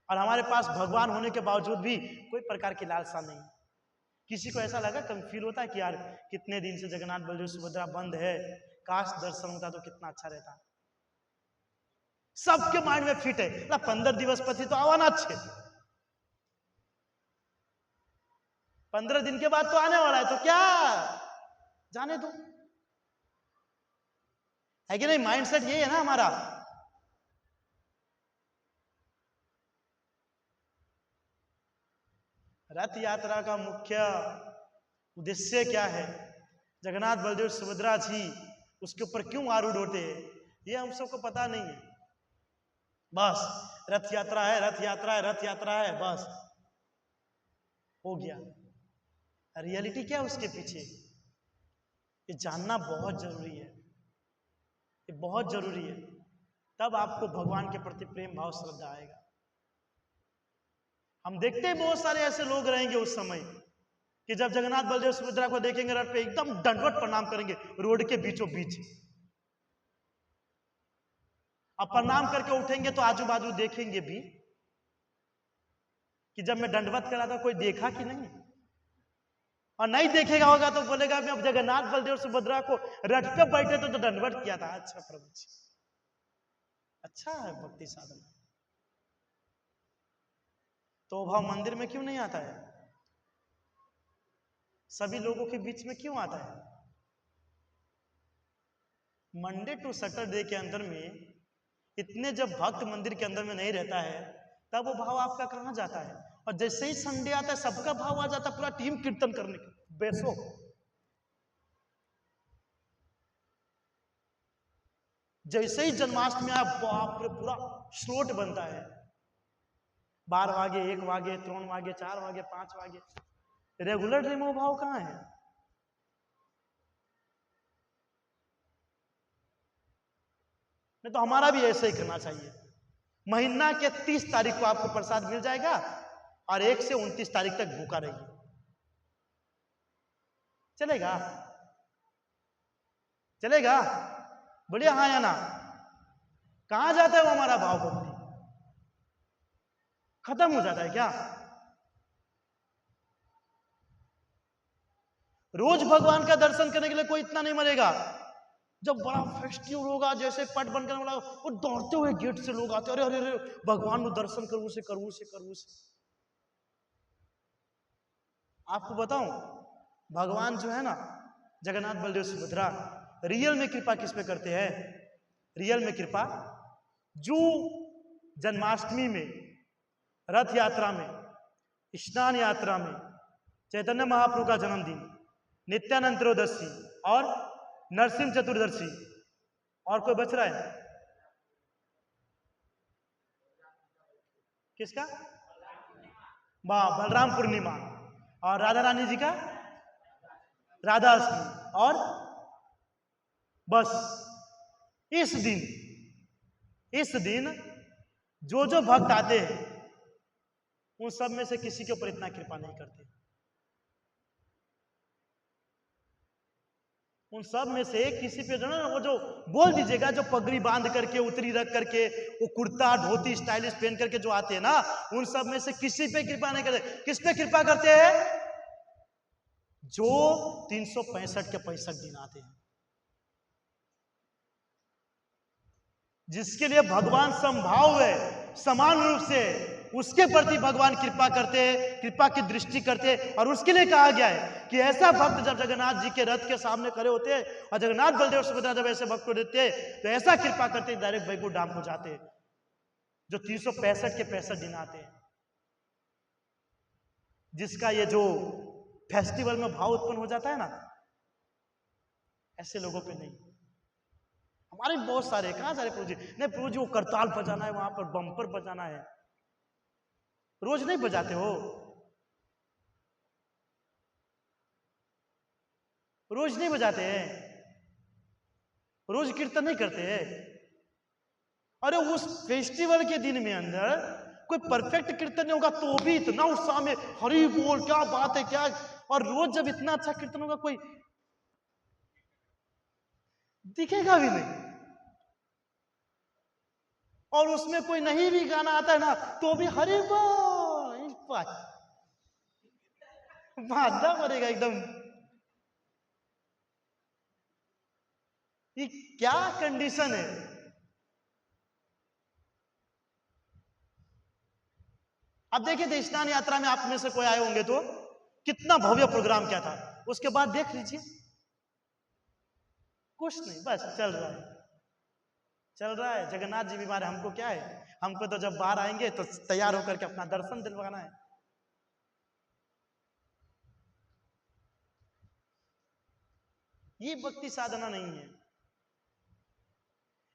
और हमारे पास भगवान होने के बावजूद भी कोई प्रकार की लालसा नहीं। किसी को ऐसा लगा, कभी फील होता है कि यार कितने दिन से जगन्नाथ बलदेव सुभद्रा बंद है, काश दर्शन होता तो कितना अच्छा रहता। सबके माइंड में फिट है, 15 दिवस पति तो आवाना अच्छे, 15 दिन के बाद तो आने वाला है, तो क्या जाने दो, है कि नहीं? माइंडसेट यही है ना हमारा। रथ यात्रा का मुख्य उद्देश्य क्या है, जगन्नाथ बलदेव सुभद्रा जी उसके ऊपर क्यों आरूढ़ होते हैं, ये हम सबको पता नहीं है। बस रथ यात्रा है, रथ यात्रा है, रथ यात्रा है, बस हो गया। रियलिटी क्या है उसके पीछे, ये जानना बहुत जरूरी है, ये बहुत जरूरी है। तब आपको भगवान के प्रति प्रेम भाव श्रद्धा आएगा। हम देखते हैं बहुत सारे ऐसे लोग रहेंगे उस समय कि जब जगन्नाथ बलदेव सुभद्रा को देखेंगे रथ पे, एकदम दंडवत प्रणाम करेंगे रोड के बीचों बीच। अब प्रणाम करके उठेंगे तो आजू बाजू देखेंगे भी कि जब मैं दंडवत करा था कोई देखा कि नहीं, और नहीं देखेगा होगा तो बोलेगा मैं अब जगन्नाथ बलदेव सुभद्रा को रथ पे बैठे तो दंडवत किया था। अच्छा प्रभु जी, अच्छा है भक्ति साधन। तो भाव मंदिर में क्यों नहीं आता है, सभी लोगों के बीच में क्यों आता है? मंडे टू सैटरडे के अंदर में इतने जब भक्त मंदिर के अंदर में नहीं रहता है, तब वो भाव आपका कहां जाता है? और जैसे ही संडे आता है सबका भाव आ जाता है, पूरा टीम कीर्तन करने का बेसो। जैसे ही जन्माष्टमी आया, बाप रे, पूरा स्लोट बनता है। 12 वागे, 1 वागे, 3 वागे, 4 वागे, 5 वागे। रेगुलर डे में वो भाव कहां है? नहीं तो हमारा भी ऐसे ही करना चाहिए। महीना के 30 तारीख को आपको प्रसाद मिल जाएगा और 1 से 29 तारीख तक भूखा रहिए, चलेगा? चलेगा? बोलिए हाँ या ना। कहां जाता है वो हमारा भाव भक्ति? खत्म हो जाता है क्या? रोज भगवान का दर्शन करने के लिए कोई इतना नहीं मरेगा। जब बड़ा फेस्टिवल होगा, जैसे पट बनकर वाला, वो दौड़ते हुए गेट से लोग आते, अरे अरे अरे भगवान को दर्शन करवू से करवू से करवू से। आपको बताऊं, भगवान जो है ना जगन्नाथ बलदेव सुभद्रा, रियल में कृपा किस पे करते हैं? रियल में कृपा जो जन्माष्टमी में, रथ यात्रा में, स्नान यात्रा में, चैतन्य महाप्रभु का जन्मदिन, नित्यानंद त्रयोदशी और नरसिंह चतुर्दशी, और कोई बच रहा है? किसका? बलराम पूर्णिमा, और राधा रानी जी का राधा अष्टमी, और बस इस दिन जो जो भक्त आते हैं उन सब में से किसी के ऊपर इतना कृपा नहीं करते। उन सब में से किसी पे जो ना, वो जो बोल दीजिएगा, जो पगड़ी बांध करके, उतरी रख करके, वो कुर्ता धोती स्टाइलिश पहन करके जो आते हैं ना, उन सब में से किसी पे कृपा नहीं करते। किस पे कृपा करते हैं? जो 365 के 65 दिन आते हैं, जिसके लिए भगवान समभाव है, समान रूप से उसके प्रति भगवान कृपा करते हैं, कृपा की दृष्टि करते हैं। और उसके लिए कहा गया है कि ऐसा भक्त जब जगन्नाथ जी के रथ के सामने खड़े होते हैं और जगन्नाथ बलदेव सुभद्रा जब ऐसे भक्त को देते हैं तो ऐसा कृपा करते हैं डायरेक्ट वैकुंठ धाम को जाते हैं, जो 365 के 65 दिन आते हैं। जिसका ये जो फेस्टिवल में भाव उत्पन्न हो जाता है ना, ऐसे लोगों पे नहीं। हमारे बहुत सारे, कहां सारे प्रभु जी, नहीं प्रभु जी वो करताल बजाना है, वहां पर बम्पर बजाना है, रोज नहीं बजाते हो, रोज नहीं बजाते हैं, रोज कीर्तन नहीं करते हैं। अरे उस फेस्टिवल के दिन में अंदर कोई परफेक्ट कीर्तन नहीं होगा तो भी इतना उत्साह में हरि बोल, क्या बात है क्या। और रोज जब इतना अच्छा कीर्तन होगा कोई दिखेगा भी नहीं, और उसमें कोई नहीं भी गाना आता है ना तो भी हरि बोल मानना पड़ेगा एकदम। ये क्या कंडीशन है। अब देखिए देशनान यात्रा में आप में से कोई आए होंगे तो कितना भव्य प्रोग्राम क्या था, उसके बाद देख लीजिए कुछ नहीं, बस चल रहा है, चल रहा है। जगन्नाथ जी बीमार है, हमको क्या है, हमको तो जब बाहर आएंगे तो तैयार होकर के अपना दर्शन दिलवाना है। ये भक्ति साधना नहीं है।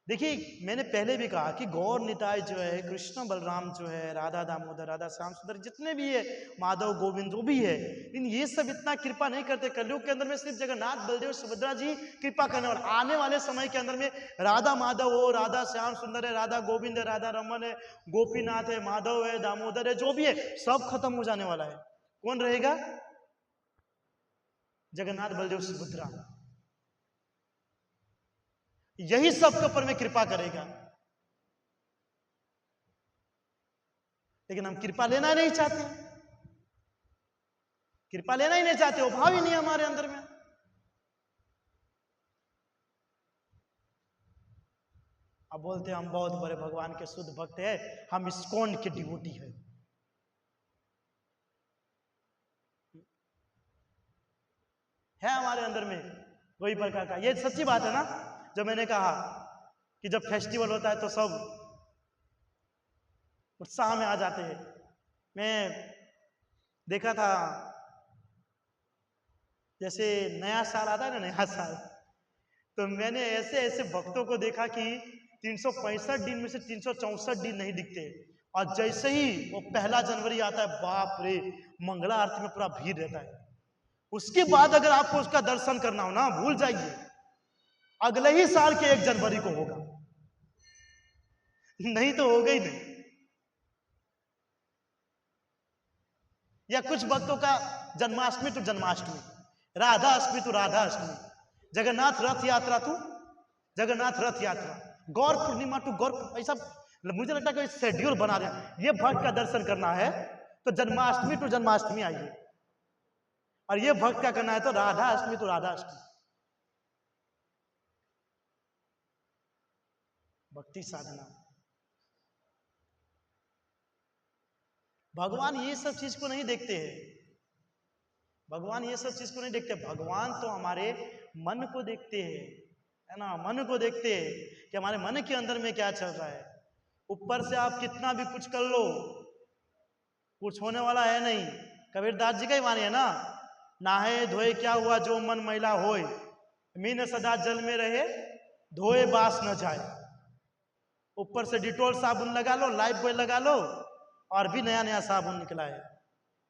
देखिए मैंने पहले भी कहा कि गौर निताय जो है, कृष्ण बलराम जो है, राधा दामोदर, राधा श्याम सुंदर, जितने भी है, माधव गोविंद जो भी है, इन ये सब इतना कृपा नहीं करते। कलयुग के अंदर में सिर्फ जगन्नाथ बलदेव सुभद्रा जी कृपा करने वाले। आने वाले समय के अंदर में राधा माधव हो, राधा श्याम सुंदर है, राधा गोविंद है, राधा रमन है, गोपीनाथ है, माधव है, दामोदर है, जो भी है सब खत्म हो जाने वाला है। कौन रहेगा? जगन्नाथ बलदेव सुभद्रा। यही सबके ऊपर में कृपा करेगा। लेकिन हम कृपा लेना नहीं चाहते, कृपा लेना ही नहीं चाहते, वो भाव ही नहीं हमारे अंदर में। अब बोलते हैं हम बहुत बड़े भगवान के शुद्ध भक्त हैं, हम इस्कॉन के डिवोटी हैं। है हमारे अंदर में वही प्रकार का। ये सच्ची बात है ना, जो मैंने कहा कि जब फेस्टिवल होता है तो सब उत्साह में आ जाते हैं। मैं देखा था जैसे नया साल आता है ना, नया साल, तो मैंने ऐसे ऐसे भक्तों को देखा कि 365 दिन में से 364 दिन नहीं दिखते, और जैसे ही वो 1 जनवरी आता है, बाप रे, मंगला आरती में पूरा भीड़ रहता है। उसके बाद अगर आपको उसका दर्शन करना हो ना, भूल जाइए, अगले ही साल के 1 जनवरी को होगा, नहीं तो होगा ही नहीं। या कुछ भक्तों का जन्माष्टमी तो जन्माष्टमी, राधा अष्टमी तो राधा अष्टमी, जगन्नाथ रथ यात्रा तो जगन्नाथ रथ यात्रा, गौर पूर्णिमा टू गौर, ऐसा मुझे लगता है कि शेड्यूल बना रहे। ये भक्त का दर्शन करना है तो जन्माष्टमी टू जन्माष्टमी आइए, और ये भक्त का करना है तो राधा अष्टमी टू राधा अष्टमी। भक्ति साधना, भगवान ये सब चीज को नहीं देखते हैं, भगवान ये सब चीज को नहीं देखते। भगवान तो हमारे मन को देखते हैं, है ना, मन को देखते हैं कि हमारे मन के अंदर में क्या चल रहा है। ऊपर से आप कितना भी कुछ कर लो, कुछ होने वाला है नहीं। कबीरदास जी का ही वाणी है ना, नहाए धोए क्या हुआ जो मन मैला होए, मीन सदा जल में रहे धोए बास न जाए। ऊपर से डिटोल साबुन लगा लो, लाइफ बॉय लगा लो, और भी नया नया साबुन निकला है,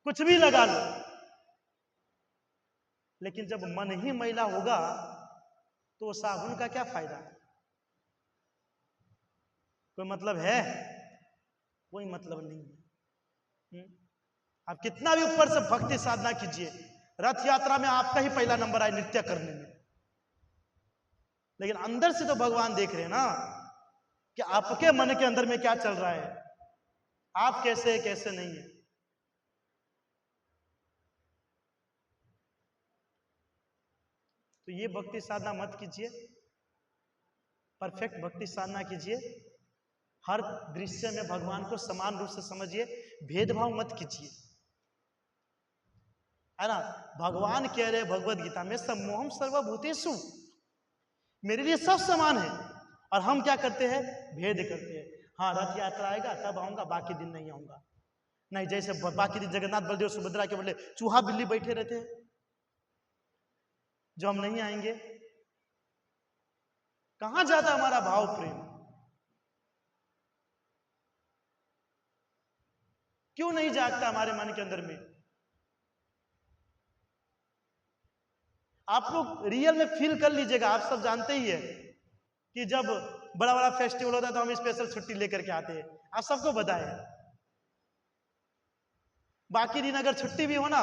कुछ भी लगा लो, लेकिन जब मन ही मैला होगा तो साबुन का क्या फायदा? कोई मतलब है? कोई मतलब नहीं है। आप कितना भी ऊपर से भक्ति साधना कीजिए, रथ यात्रा में आपका ही पहला नंबर आए नृत्य करने में, लेकिन अंदर से तो भगवान देख रहे हैं ना कि आपके मन के अंदर में क्या चल रहा है, आप कैसे है कैसे नहीं है। तो ये भक्ति साधना मत कीजिए, परफेक्ट भक्ति साधना कीजिए। हर दृश्य में भगवान को समान रूप से समझिए, भेदभाव मत कीजिए, है ना। भगवान कह रहे भगवद गीता में सम्मोहम सर्वभूतेषु, मेरे लिए सब समान है। और हम क्या करते हैं, भेद करते हैं। हाँ रथ यात्रा आएगा तब आऊंगा, बाकी दिन नहीं आऊंगा। नहीं, जैसे बाकी दिन जगन्नाथ बलदेव सुभद्रा के बदले चूहा बिल्ली बैठे रहते हैं, जो हम नहीं आएंगे। कहां जाता हमारा भाव प्रेम? क्यों नहीं जागता हमारे मन के अंदर में? आप लोग रियल में फील कर लीजिएगा। आप सब जानते ही है कि जब बड़ा बड़ा फेस्टिवल होता है तो हम स्पेशल छुट्टी लेकर के आते हैं, आप सबको बताएं। बाकी दिन अगर छुट्टी भी हो ना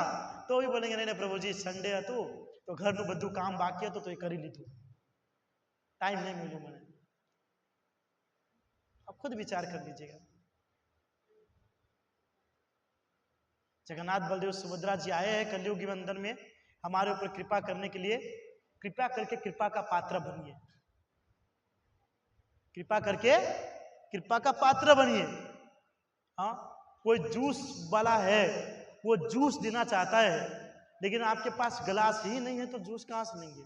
तो भी बोलेंगे नहीं नहीं प्रभु जी संडे है तो घर में बधु काम बाकी है तो ये कर ही ली तू, टाइम नहीं मिलू मैंने। आप खुद विचार कर लीजिएगा। जगन्नाथ बलदेव सुभद्रा जी आए हैं कलयुग के अंदर में हमारे ऊपर कृपा करने के लिए। कृपा करके कृपा का पात्र बनिए, कृपा करके कृपा का पात्र बनिए। हाँ, कोई जूस वाला है, वो जूस देना चाहता है, लेकिन आपके पास गिलास ही नहीं है तो जूस कहां से लेंगे?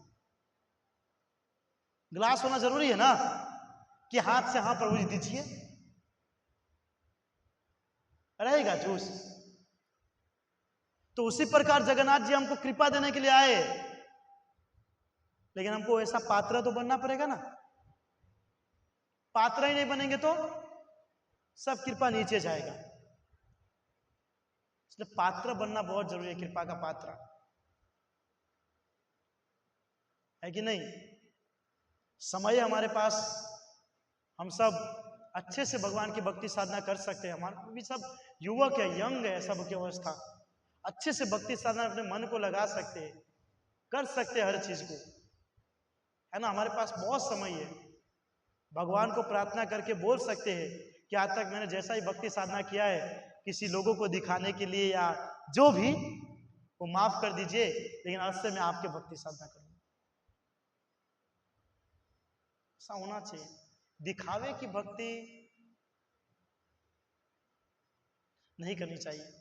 गिलास होना जरूरी है ना, कि हाथ से हाँ प्रभु जी दीजिए, रहेगा जूस। तो उसी प्रकार जगन्नाथ जी हमको कृपा देने के लिए आए, लेकिन हमको ऐसा पात्र तो बनना पड़ेगा ना। पात्र ही नहीं बनेंगे तो सब कृपा नीचे जाएगा। इसलिए पात्र बनना बहुत जरूरी है, कृपा का पात्र, है कि नहीं। समय हमारे पास, हम सब अच्छे से भगवान की भक्ति साधना कर सकते हैं। हमारे भी सब युवक है, यंग है, सब की अवस्था अच्छे से भक्ति साधना अपने मन को लगा सकते हैं, कर सकते हैं हर चीज को, है ना। हमारे पास बहुत समय है, भगवान को प्रार्थना करके बोल सकते हैं कि आज तक मैंने जैसा ही भक्ति साधना किया है किसी लोगों को दिखाने के लिए या जो भी, वो माफ कर दीजिए, लेकिन आज से मैं आपके भक्ति साधना करूंगा। ऐसा होना चाहिए। दिखावे की भक्ति नहीं करनी चाहिए।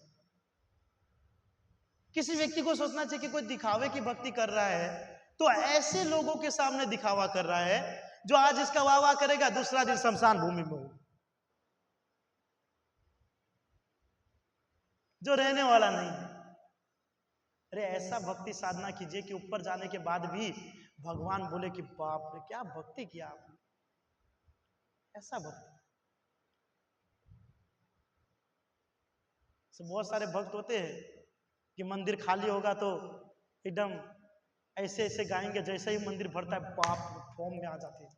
किसी व्यक्ति को सोचना चाहिए कि कोई दिखावे की भक्ति कर रहा है तो ऐसे लोगों के सामने दिखावा कर रहा है जो आज इसका वाह वाह करेगा, दूसरा दिन शमशान भूमि में हो, जो रहने वाला नहीं। अरे ऐसा भक्ति साधना कीजिए कि ऊपर जाने के बाद भी भगवान बोले कि बाप रे क्या भक्ति किया आपने। ऐसा भक्ति। बहुत सारे भक्त होते हैं कि मंदिर खाली होगा तो एकदम ऐसे ऐसे गाएंगे, जैसे ही मंदिर भरता है बाप फॉर्म में आ जाते हैं,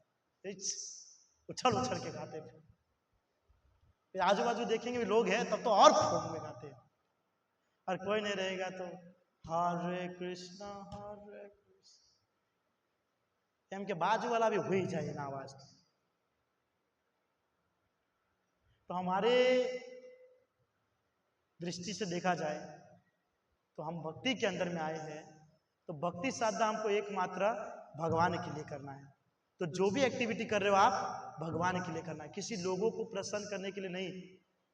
उछल उछल के गाते हैं। फिर आजू बाजू देखेंगे भी लोग हैं तब तो और फॉर्म में गाते हैं, और कोई नहीं रहेगा तो हरे कृष्णा हरे कृष्णा, के बाजू वाला भी हो ही जाए ना आवाज। तो हमारे दृष्टि से देखा जाए तो हम भक्ति के अंदर में आए हैं, तो भक्ति साधना हमको एकमात्र भगवान के लिए करना है। तो जो भी एक्टिविटी कर रहे हो आप भगवान के लिए करना है, किसी लोगों को प्रसन्न करने के लिए नहीं,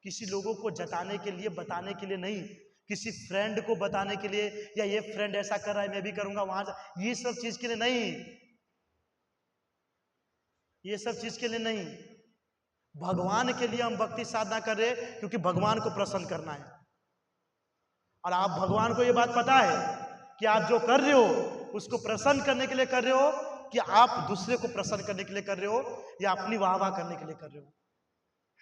किसी लोगों को जताने के लिए बताने के लिए नहीं, किसी फ्रेंड को बताने के लिए या ये फ्रेंड ऐसा कर रहा है मैं भी करूंगा वहां, ये सब चीज के लिए नहीं, ये सब चीज के लिए नहीं। भगवान के लिए हम भक्ति साधना कर रहे हैं क्योंकि भगवान को प्रसन्न करना है। और आप भगवान को ये बात पता है कि आप जो कर रहे हो उसको प्रसन्न करने के लिए कर रहे हो कि आप दूसरे को प्रसन्न करने के लिए कर रहे हो या अपनी वाह वाह करने के लिए कर रहे हो,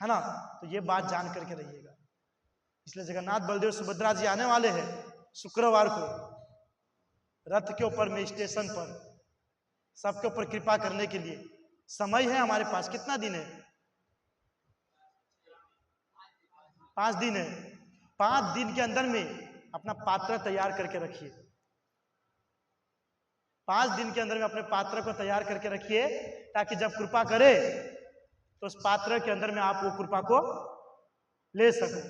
है ना। तो ये बात जान करके रहिएगा। इसलिए जगन्नाथ बलदेव सुभद्रा जी आने वाले हैं शुक्रवार को रथ के ऊपर में, स्टेशन पर, सबके ऊपर कृपा करने के लिए। समय है हमारे पास, कितना दिन है? 5 दिन है। 5 दिन के अंदर में अपना पात्र तैयार करके रखिए। 5 दिन के अंदर में अपने पात्र को तैयार करके रखिए ताकि जब कृपा करे तो उस पात्र के अंदर में आप वो कृपा को ले सको।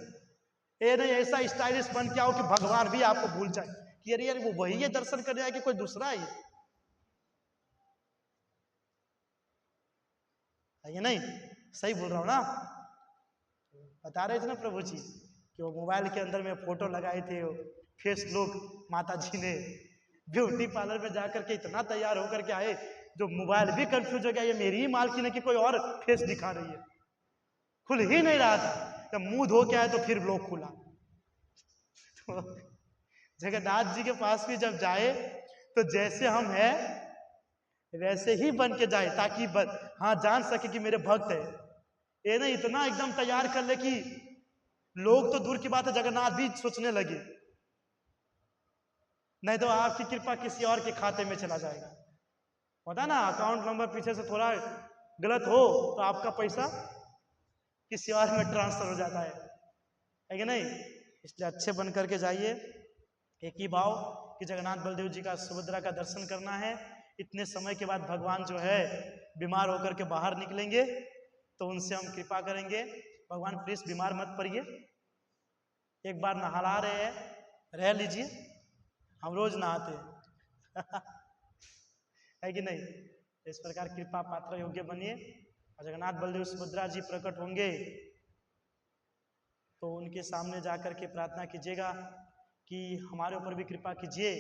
ये नहीं ऐसा स्टाइलिश बन के आओ कि भगवान भी आपको भूल जाए कि अरे यार वो वही है दर्शन करने आए कि कोई दूसरा है ये नहीं। सही बोल रहा हूँ ना? बता रहे थे ना प्रभु जी कि वो मोबाइल के अंदर में फोटो लगाए थे, फेस लुक माता जी ने ब्यूटी पार्लर में जाकर के इतना तैयार होकर के आए, जो मोबाइल भी कंफ्यूज हो गया, ये मेरी ही मालकिन है कि कोई और फेस दिखा रही है। खुल ही नहीं रहा था, जब मुंह धो के आए तो फिर लोग खुला। तो जगन्नाथ जी के पास भी जब जाए तो जैसे हम हैं वैसे ही बन के जाए, ताकि हाँ जान सके कि मेरे भक्त है। ये नहीं इतना एकदम तैयार कर ले कि लोग तो दूर की बात है, जगन्नाथ भी सोचने लगे, नहीं तो आपकी कृपा किसी और के खाते में चला जाएगा। पता ना, अकाउंट नंबर पीछे से थोड़ा गलत हो तो आपका पैसा किसी और में ट्रांसफर हो जाता है कि नहीं? इसलिए अच्छे बन करके जाइए, एक ही भाव कि जगन्नाथ बलदेव जी का, सुभद्रा का दर्शन करना है। इतने समय के बाद भगवान जो है बीमार होकर के बाहर निकलेंगे तो उनसे हम कृपा करेंगे। भगवान प्लीज बीमार मत पड़िए, एक बार नहा रहे हैं, रह लीजिए, हम रोज नहाते है कि नहीं? इस प्रकार कृपा पात्र योग्य बनिए। और जगन्नाथ बलदेव सुभद्रा जी प्रकट होंगे तो उनके सामने जाकर के प्रार्थना कीजिएगा कि हमारे ऊपर भी कृपा कीजिए,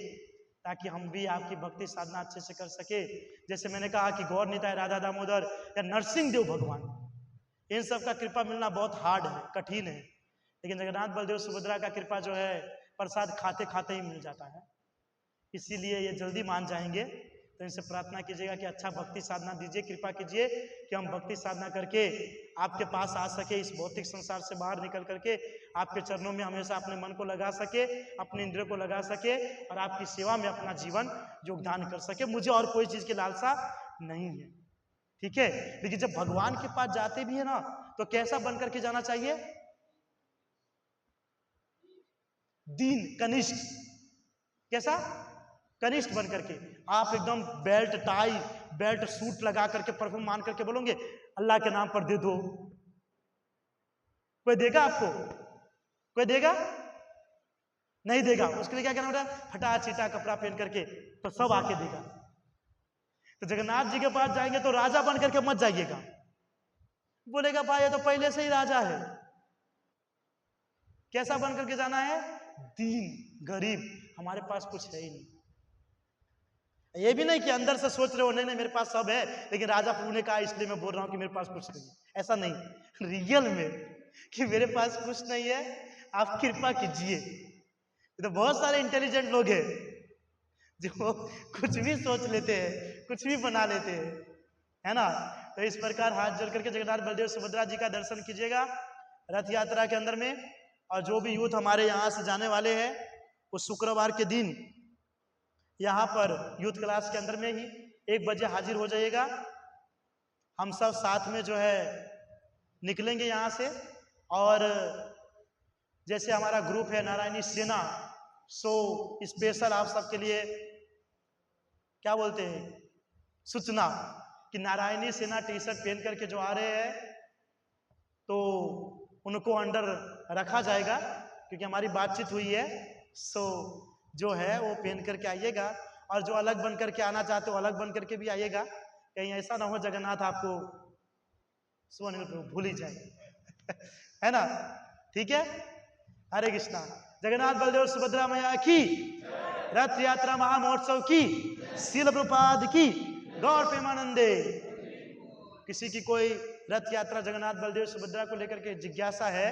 ताकि हम भी आपकी भक्ति साधना अच्छे से कर सके। जैसे मैंने कहा कि गौर निताय, राधा दामोदर या नरसिंह देव भगवान, इन सब का कृपा मिलना बहुत हार्ड है, कठिन है, लेकिन जगन्नाथ बलदेव सुभद्रा का कृपा जो है प्रसाद खाते खाते ही मिल जाता है। इसीलिए ये जल्दी मान जाएंगे। तो इनसे प्रार्थना कीजिएगा कि अच्छा भक्ति साधना दीजिए, कृपा कीजिए कि हम भक्ति साधना करके आपके पास आ सके, इस भौतिक संसार से बाहर निकल करके आपके चरणों में हमेशा अपने मन को लगा सके, अपने इंद्रियों को लगा सके और आपकी सेवा में अपना जीवन योगदान कर सके। मुझे और कोई चीज की लालसा नहीं है, ठीक है? लेकिन जब भगवान के पास जाते भी है ना, तो कैसा बन करके जाना चाहिए? दीन, कनिष्ठ। कैसा? कनिष्ठ बन करके। आप एकदम बेल्ट टाई, बेल्ट सूट लगा करके प्रभु मान करके बोलोगे अल्लाह के नाम पर दे दो, कोई देगा आपको? कोई देगा? नहीं देगा। उसके लिए क्या करना पड़ेगा? फटा चीटा कपड़ा पहन करके, तो सब आके देगा। तो जगन्नाथ जी के पास जाएंगे तो राजा बन करके मत जाइएगा, बोलेगा भाई ये तो पहले से ही राजा है। कैसा बन करके जाना है? दीन, गरीब, हमारे पास कुछ है ही नहीं। ये भी नहीं कि अंदर से सोच रहे हो नहीं नहीं मेरे पास सब है, लेकिन राजा प्रभु ने कहा इसलिए मैं बोल रहा हूं कि मेरे पास कुछ नहीं है। ऐसा नहीं, रियल में कि मेरे पास कुछ नहीं है, आप कृपा कीजिए। तो बहुत सारे इंटेलिजेंट लोग हैं जो कुछ भी सोच लेते हैं, कुछ भी बना लेते हैं, है ना? तो इस प्रकार हाथ जोड़ करके जगन्नाथ बलदेव सुभद्रा जी का दर्शन कीजिएगा रथ यात्रा के अंदर में। और जो भी यूथ हमारे यहाँ से जाने वाले हैं वो शुक्रवार के दिन यहाँ पर यूथ क्लास के अंदर में ही 1 बजे हाजिर हो जाइएगा। हम सब साथ में जो है निकलेंगे यहाँ से। और जैसे हमारा ग्रुप है नारायणी सेना, सो स्पेशल आप सबके लिए क्या बोलते हैं सूचना कि नारायणी सेना टी शर्ट पहन करके जो आ रहे हैं तो उनको अंडर रखा जाएगा, क्योंकि हमारी बातचीत हुई है। सो जो है वो पहन करके आइएगा, और जो अलग बन करके आना चाहते हो अलग बन करके भी आइएगा। कहीं ऐसा ना हो जगन्नाथ आपको सुअनिल प्रभु भूल ही जाए है ना? ठीक है, हरे कृष्णा। जगन्नाथ बलदेव सुभद्रा मैया की, रथ यात्रा महामहोत्सव की, शील प्रभुपाद की, गौर प्रेमानंदे। किसी की कोई रथ यात्रा जगन्नाथ बलदेव सुभद्रा को लेकर के जिज्ञासा है